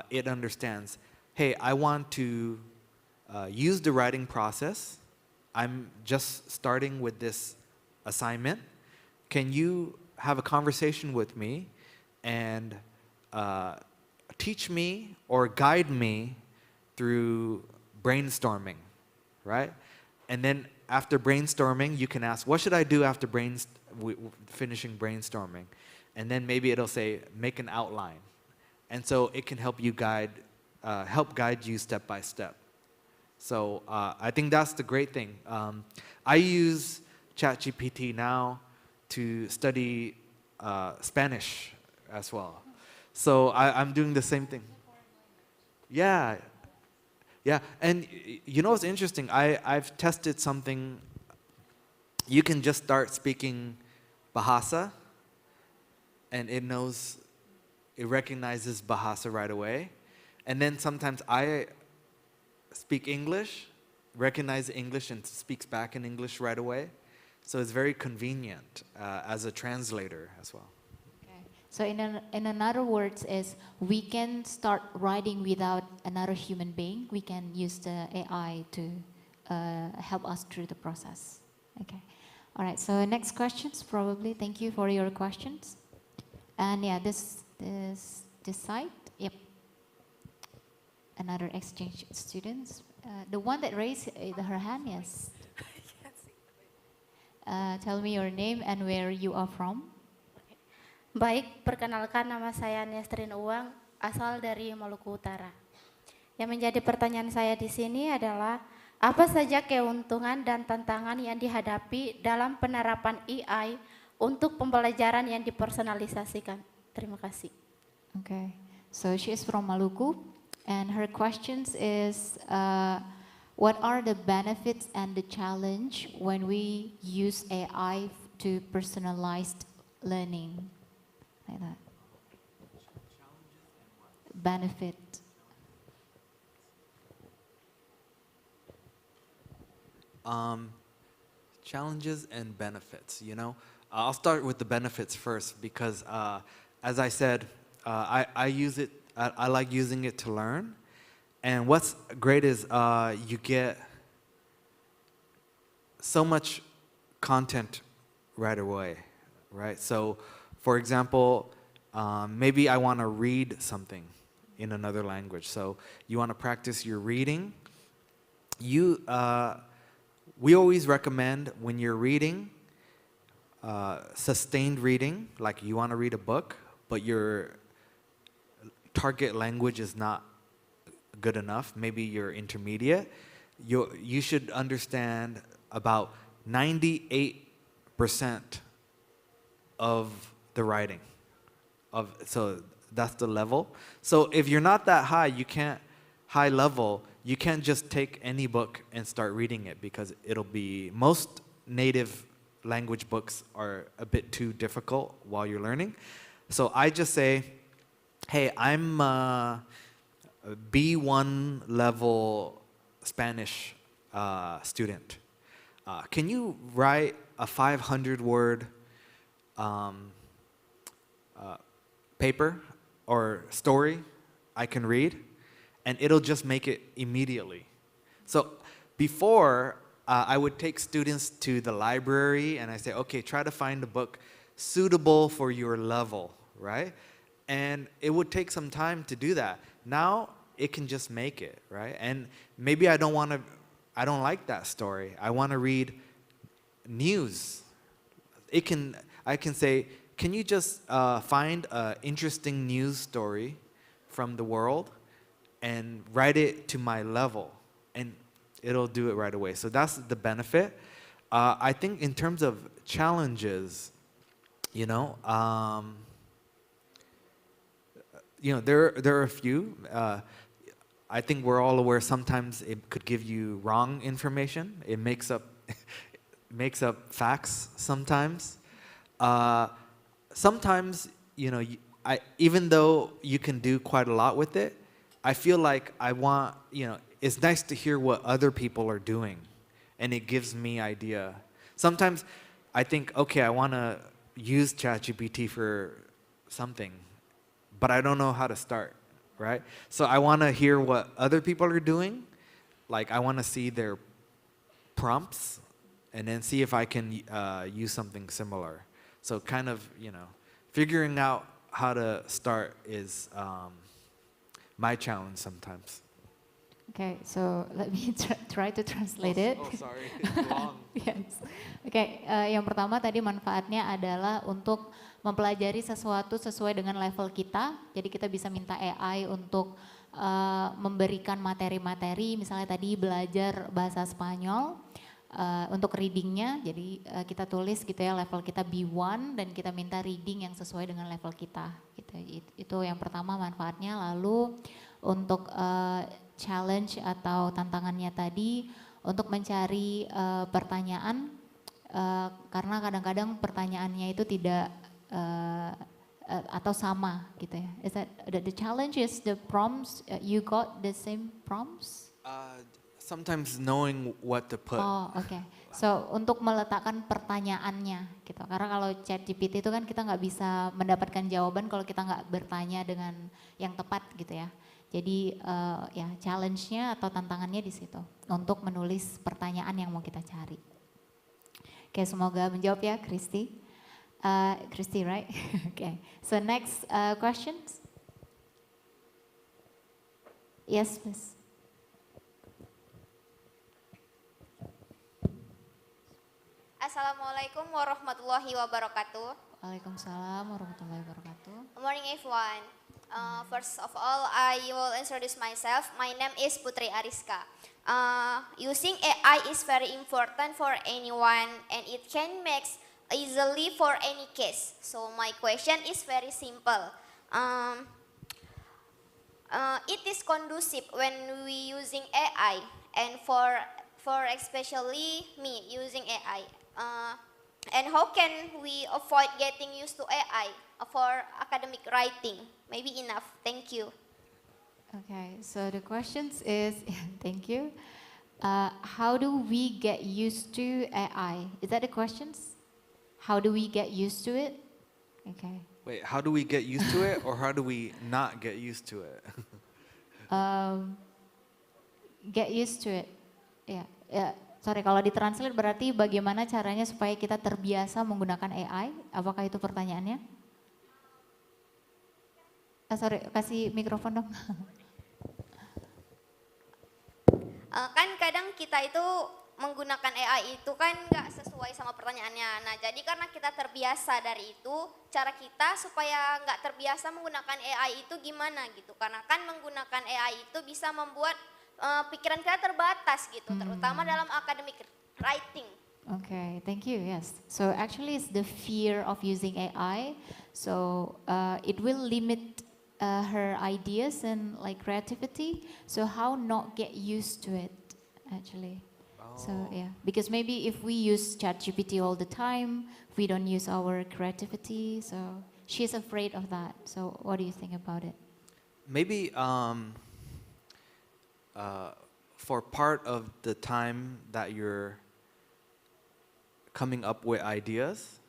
it understands, hey, I want to use the writing process I'm just starting with this assignment. Can you have a conversation with me and teach me or guide me through brainstorming, right? And then after brainstorming, you can ask, what should I do after finishing brainstorming? And then maybe it'll say, make an outline. And so it can help you help guide you step by step. So I think that's the great thing. I use ChatGPT now to study Spanish as well. So I'm doing the same thing. Yeah, yeah. And you know what's interesting? I've tested something. You can just start speaking Bahasa, and it recognizes Bahasa right away. And then sometimes I speak English, recognize English, and speaks back in English right away. So it's very convenient as a translator as well. Okay. So in another words is we can start writing without another human being. We can use the AI to help us through the process. Okay. All right. So next questions probably. Thank you for your questions. And yeah, this side. Yep. Another exchange students. The one that raised her hand, yes. Tell me your name and where you are from. Baik, perkenalkan nama saya Nestrin Uang, asal dari Maluku Utara. Yang menjadi pertanyaan saya di sini adalah apa saja keuntungan dan tantangan yang dihadapi dalam penerapan AI untuk pembelajaran yang dipersonalisasikan. Terima kasih. Okay, so she is from Maluku, and her questions is, what are the benefits and the challenge when we use AI to personalized learning? Like that. Benefit. Challenges and benefits, you know. I'll start with the benefits first because, as I said, I use it. I like using it to learn. And what's great is you get so much content right away, right? So, for example, maybe I want to read something in another language. So you want to practice your reading. We always recommend when you're reading, sustained reading, like you want to read a book, but your target language is not good enough, maybe you're intermediate, you should understand about 98% of the writing. So that's the level. So if you're not that high, high level, you can't just take any book and start reading it because most native language books are a bit too difficult while you're learning. So I just say, hey, I'm a B1 level Spanish student. Can you write a 500-word paper or story I can read? And it'll just make it immediately. So before, I would take students to the library and I say, okay, try to find a book suitable for your level, right? And it would take some time to do that. Now, it can just make it, right? And maybe I don't like that story. I want to read news. I can say, can you just find an interesting news story from the world and write it to my level? And it'll do it right away. So that's the benefit. I think in terms of challenges, there are a few. I think we're all aware sometimes it could give you wrong information. It makes up facts sometimes. Sometimes, even though you can do quite a lot with it, I feel like it's nice to hear what other people are doing, and it gives me idea. Sometimes I think, okay, I want to use ChatGPT for something, but I don't know how to start, right? So I want to hear what other people are doing. Like I want to see their prompts and then see if I can use something similar. So kind of, figuring out how to start is my challenge sometimes. Okay, so let me try to translate it. Oh, sorry, it's long. Yes. Oke, yang pertama tadi manfaatnya adalah untuk mempelajari sesuatu sesuai dengan level kita. Jadi kita bisa minta AI untuk memberikan materi-materi, misalnya tadi belajar bahasa Spanyol untuk readingnya. Jadi kita tulis gitu ya level kita B1 dan kita minta reading yang sesuai dengan level kita. Gitu. Itu yang pertama manfaatnya. Lalu untuk challenge atau tantangannya tadi untuk mencari pertanyaan karena kadang-kadang pertanyaannya itu tidak atau sama gitu ya. Is that the challenge is the prompts you got the same prompts? Sometimes knowing what to put. Oh, oke. So untuk meletakkan pertanyaannya gitu. Karena kalau ChatGPT itu kan kita nggak bisa mendapatkan jawaban kalau kita nggak bertanya dengan yang tepat gitu ya. Jadi ya challenge-nya atau tantangannya di situ untuk menulis pertanyaan yang mau kita cari. Oke, semoga menjawab ya, Christy. Christy, right? Okay. So next questions. Yes, please. Assalamualaikum warahmatullahi wabarakatuh. Waalaikumsalam warahmatullahi wabarakatuh. Good morning everyone. First of all, I will introduce myself. My name is Putri Ariska. Using AI is very important for anyone and it can make easily for any case. So my question is very simple. It is conducive when we using AI and for especially me using AI. And how can we avoid getting used to AI for academic writing? Maybe enough. Thank you. Okay, so the questions is, thank you. How do we get used to AI? Is that the questions? How do we get used to it? Okay. Wait, how do we get used to it or how do we not get used to it? Get used to it. Ya, sorry kalau ditranslate berarti bagaimana caranya supaya kita terbiasa menggunakan AI? Apakah itu pertanyaannya? Sorry, kasih mikrofon dong. Kan kadang kita itu menggunakan AI itu kan nggak sesuai sama pertanyaannya. Nah, jadi karena kita terbiasa dari itu, cara kita supaya nggak terbiasa menggunakan AI itu gimana gitu? Karena kan menggunakan AI itu bisa membuat pikiran kita terbatas gitu, terutama dalam academic writing. Okay, thank you. Yes. So actually, it's the fear of using AI. So it will limit her ideas and like creativity. So how not get used to it, actually? So yeah, because maybe if we use ChatGPT all the time, we don't use our creativity. So she's afraid of that. So what do you think about it? Maybe for part of the time that you're coming up with ideas,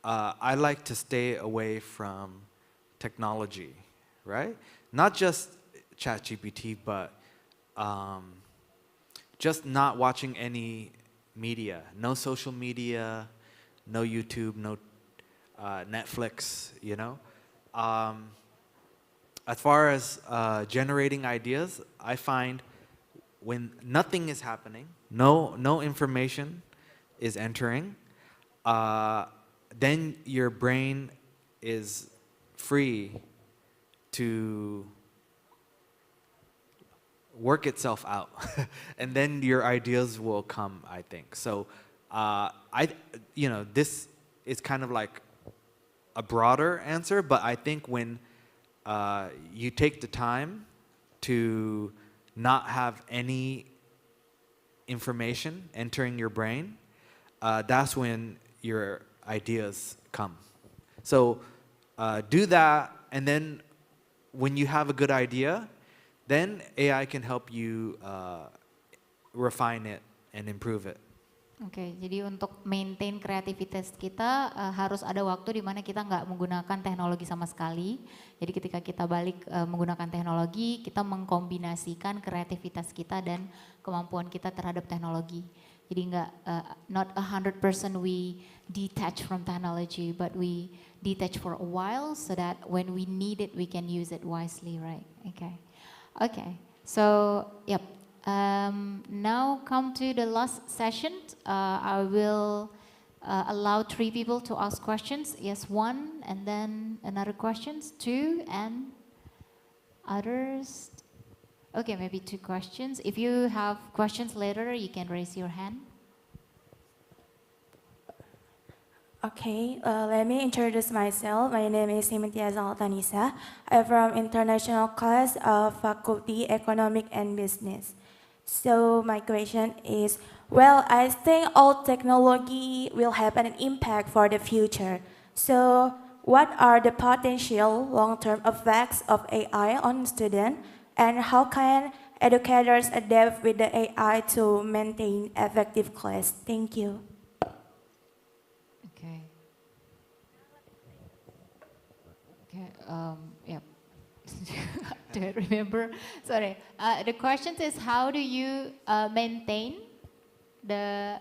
I like to stay away from technology, right? Not just ChatGPT, but just not watching any media, no social media, no YouTube, no Netflix, you know? As far as generating ideas, I find when nothing is happening, no information is entering, then your brain is free to work itself out, and then your ideas will come, I think. So, this is kind of like a broader answer, but I think when you take the time to not have any information entering your brain, that's when your ideas come. So do that, and then when you have a good idea, then AI can help you refine it and improve it. Oke, jadi untuk maintain kreativitas kita harus ada waktu di mana kita nggak menggunakan teknologi sama sekali. Jadi ketika kita balik menggunakan teknologi, kita mengkombinasikan kreativitas kita dan kemampuan kita terhadap teknologi. Jadi nggak, not 100% we detach from technology, but we detach for a while so that when we need it, we can use it wisely, right? Okay. Okay. So, yep. Now come to the last session. I will allow 3 people to ask questions. Yes, 1, and then another questions, 2, and others. Okay, maybe 2 questions. If you have questions later, you can raise your hand. Okay, let me introduce myself. My name is Simitiaz Altanisa. I'm from international class of Faculty Economic and Business. So my question is, well, I think all technology will have an impact for the future. So what are the potential long-term effects of AI on students, and how can educators adapt with the AI to maintain effective class? Thank you. Okay. Okay. Yep. Do I remember? Sorry. The question is, how do you maintain the?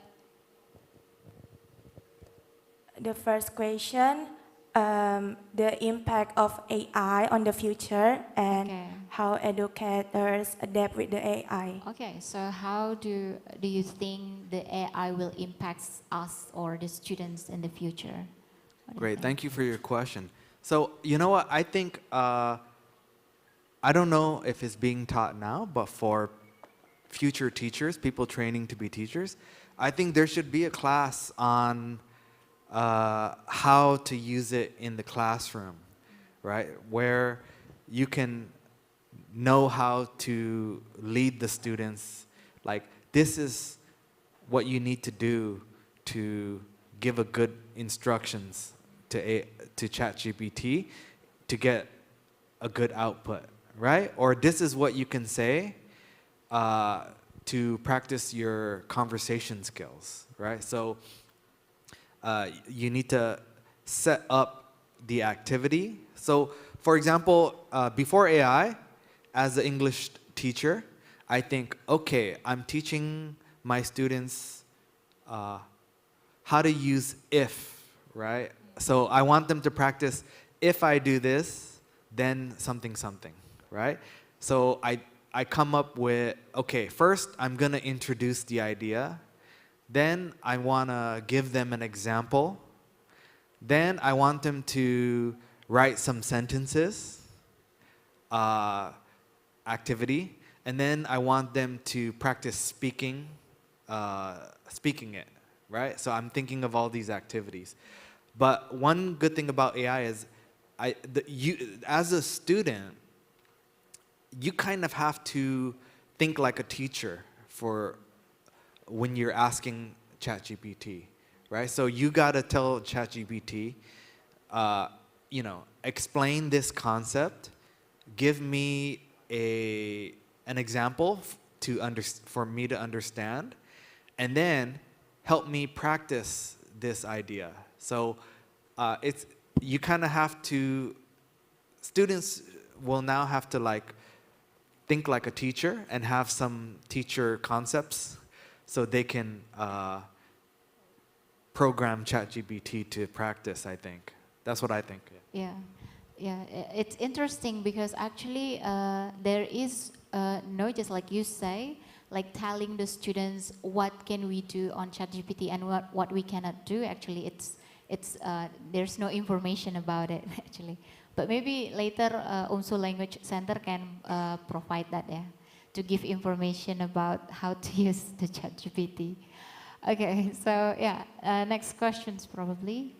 The first question, the impact of AI on the future and how educators adapt with the AI. Okay, so how do you think the AI will impact us or the students in the future? Great, thank you for your question. So, you know what, I think, I don't know if it's being taught now, but for future teachers, people training to be teachers, I think there should be a class on how to use it in the classroom, right? Where you can know how to lead the students. Like, this is what you need to do to give a good instructions to ChatGPT to get a good output, right? Or this is what you can say to practice your conversation skills, right? So you need to set up the activity. So for example, before AI, as an English teacher, I think, okay, I'm teaching my students how to use if, right? So I want them to practice, if I do this, then something, something, right? So I come up with, okay, first I'm gonna introduce the idea. Then I wanna give them an example. Then I want them to write some sentences, activity. And then I want them to practice speaking it, right? So I'm thinking of all these activities. But one good thing about AI is, as a student, you kind of have to think like a teacher for when you're asking ChatGPT, right? So you gotta tell ChatGPT, you know, explain this concept, give me an example for me to understand, and then help me practice this idea. So you kind of have to, students will now have to like think like a teacher and have some teacher concepts so they can program ChatGPT to practice, I think. That's what I think. Yeah, yeah, it's interesting because actually there is no, just like you say, like telling the students what can we do on ChatGPT and what we cannot do. Actually, there's no information about it actually. But maybe later UMSU Language Center can provide that, yeah, to give information about how to use the ChatGPT. Okay, so yeah, next questions probably.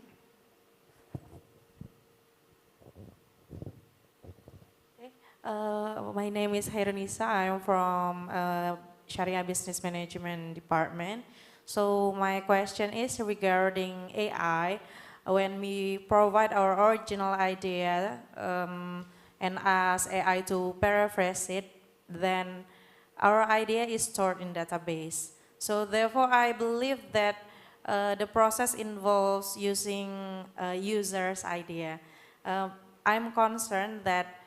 My name is Hairunisa. I'm from Sharia Business Management Department. So my question is regarding AI. When we provide our original idea and ask AI to paraphrase it, then our idea is stored in database. So therefore, I believe that the process involves using a user's idea. I'm concerned that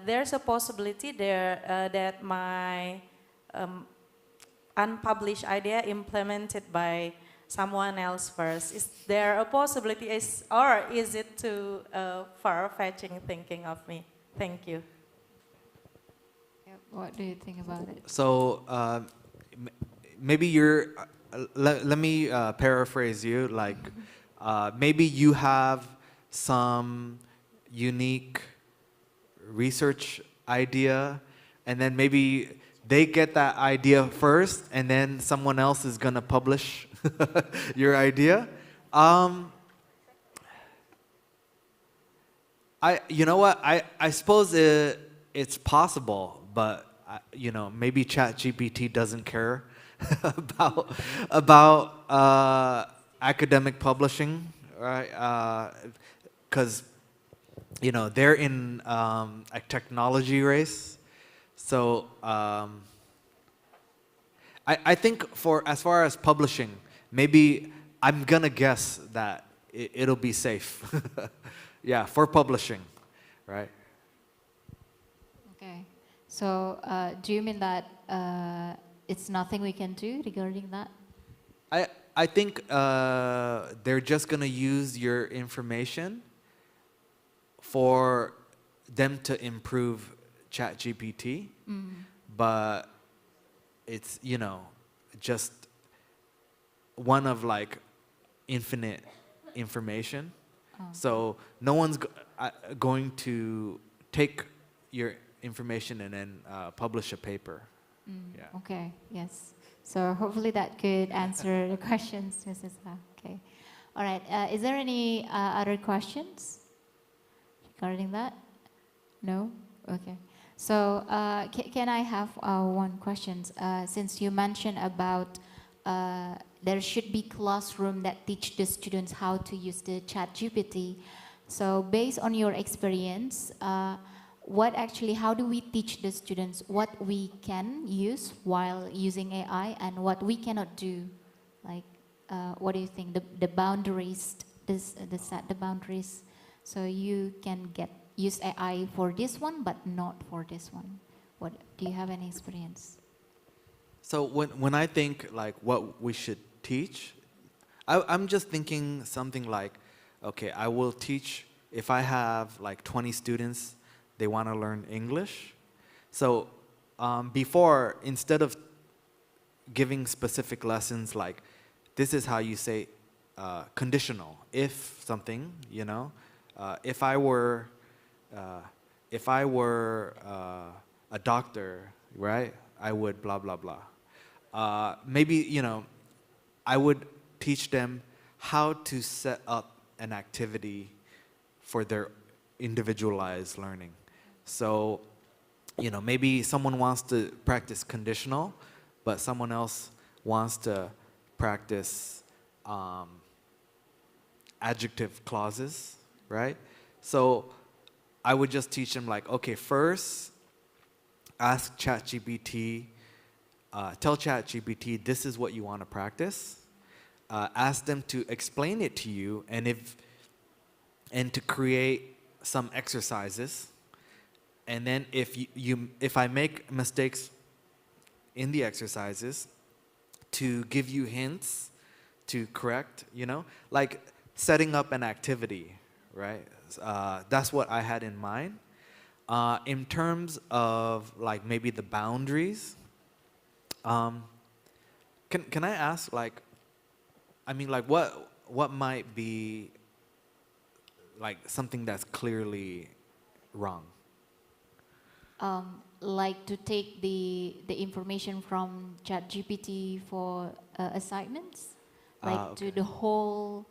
there's a possibility there that my unpublished idea implemented by someone else first? Is there a possibility, or is it too far-fetching thinking of me? Thank you. What do you think about it? So maybe let me paraphrase you. Like maybe you have some unique research idea, and then maybe they get that idea first, and then someone else is gonna publish your idea. You know what? I suppose it's possible, but you know, maybe ChatGPT doesn't care about academic publishing, right? Because you know they're in a technology race. So I think for as far as publishing, maybe I'm gonna guess that it'll be safe. Yeah, for publishing, right? Okay. So do you mean that it's nothing we can do regarding that? I think they're just gonna use your information for them to improve ChatGPT, but it's, you know, just one of like infinite information. So no one's going to take your information and then publish a paper. Yeah. Okay, yes. So hopefully that could answer the questions, Mrs. Ha. Okay. All right. Is there any other questions regarding that? No? Okay. So can I have one question? Since you mentioned about there should be classroom that teach the students how to use the ChatGPT. So based on your experience, how do we teach the students what we can use while using AI and what we cannot do? Like, what do you think? The boundaries, set the boundaries, so you can use AI for this one, but not for this one. What do you have any experience? So when I think like what we should teach, I'm just thinking something like, okay, I will teach, if I have like 20 students, they want to learn English. So before, instead of giving specific lessons like, this is how you say conditional, if something, you know, if I were a doctor, right, I would blah, blah, blah. Maybe, you know, I would teach them how to set up an activity for their individualized learning. So, you know, maybe someone wants to practice conditional, but someone else wants to practice adjective clauses, right? So I would just teach them like, okay, first ask ChatGPT, tell ChatGPT this is what you want to practice. Ask them to explain it to you, and to create some exercises. And then if I make mistakes in the exercises, to give you hints to correct, you know, like setting up an activity, right? That's what I had in mind. In terms of like maybe the boundaries, can I ask, like, I mean, like what might be like something that's clearly wrong? Like to take the information from ChatGPT for assignments, like Okay. to the whole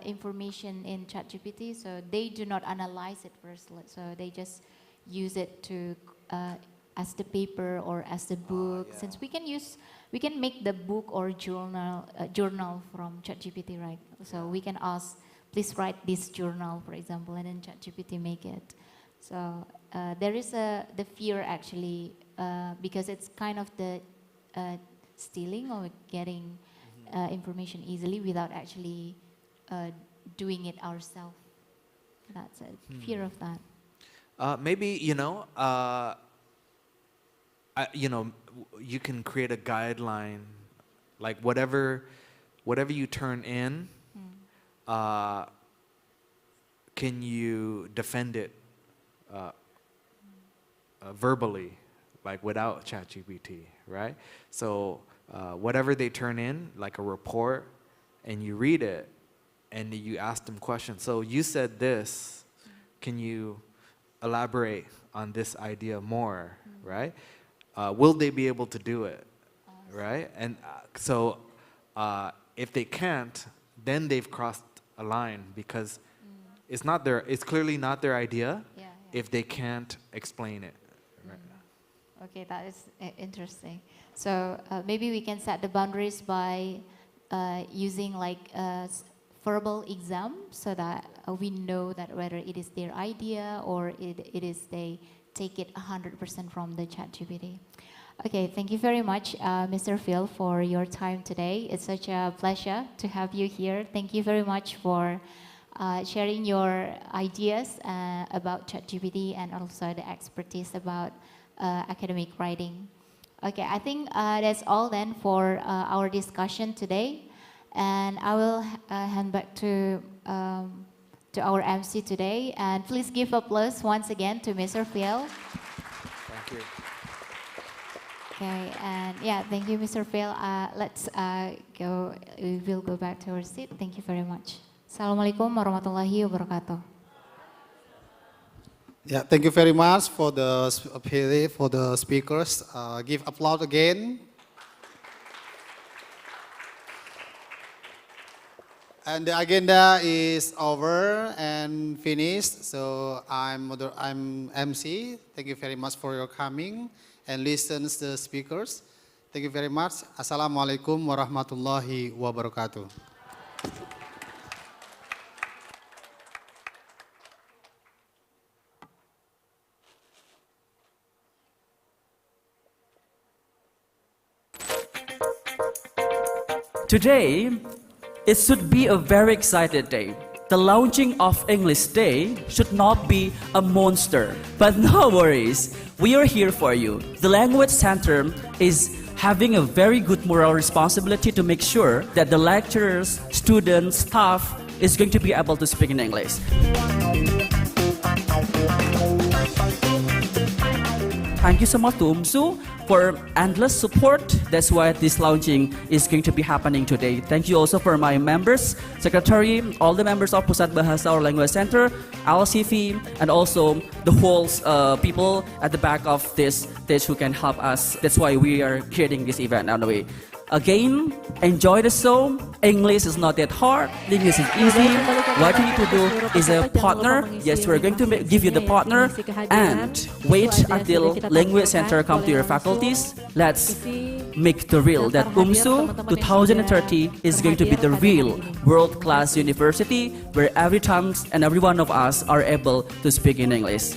information in ChatGPT. So they do not analyze it first. So they just use it to as the paper or as the book. Yeah. Since we can make the book or journal from ChatGPT, right? So we can ask, please write this journal, for example, and then ChatGPT make it. So there is the fear actually, because it's kind of the stealing or getting information easily without actually doing it ourselves. That's a fear of that. Maybe, you know, you can create a guideline, like whatever you turn in, can you defend it verbally, like without ChatGPT, right? So whatever they turn in, like a report, and you read it, and you ask them questions. So you said this, can you elaborate on this idea more, right? Will they be able to do it, right? And so if they can't, then they've crossed a line because it's clearly not their idea if they can't explain it. Right? Okay, that is interesting. So maybe we can set the boundaries by using like verbal exam so that we know that whether it is their idea or it is they take it 100% from the ChatGPT. Okay, thank you very much, Mr. Phil, for your time today. It's such a pleasure to have you here. Thank you very much for sharing your ideas about ChatGPT and also the expertise about academic writing. Okay, I think that's all then for our discussion today. And I will hand back to our MC today. And please give applause once again to Mr. Phil. Thank you. Okay, and yeah, thank you, Mr. Phil. Let's go. We will go back to our seat. Thank you very much. Assalamualaikum warahmatullahi wabarakatuh. Yeah, thank you very much for the speakers. Give applause again. And the agenda is over and finished. So I'm MC. Thank you very much for your coming and listen to the speakers. Thank you very much. Assalamualaikum warahmatullahi wabarakatuh. Today, it should be a very excited day. The launching of English Day should not be a monster, but no worries, we are here for you. The Language Center is having a very good moral responsibility to make sure that the lecturers, students, staff is going to be able to speak in English. Thank you so much to UMSU for endless support. That's why this launching is going to be happening today. Thank you also for my members, secretary, all the members of Pusat Bahasa or Language Center, LCV, and also the whole people at the back of this stage who can help us. That's why we are creating this event on the way. Again, enjoy the show. English is not that hard. English is easy. What you need to do is a partner. Yes, we're going to give you the partner. And wait until Language Center come to your faculties. Let's make the real that UMSU 2030 is going to be the real world-class university where every time and every one of us are able to speak in English.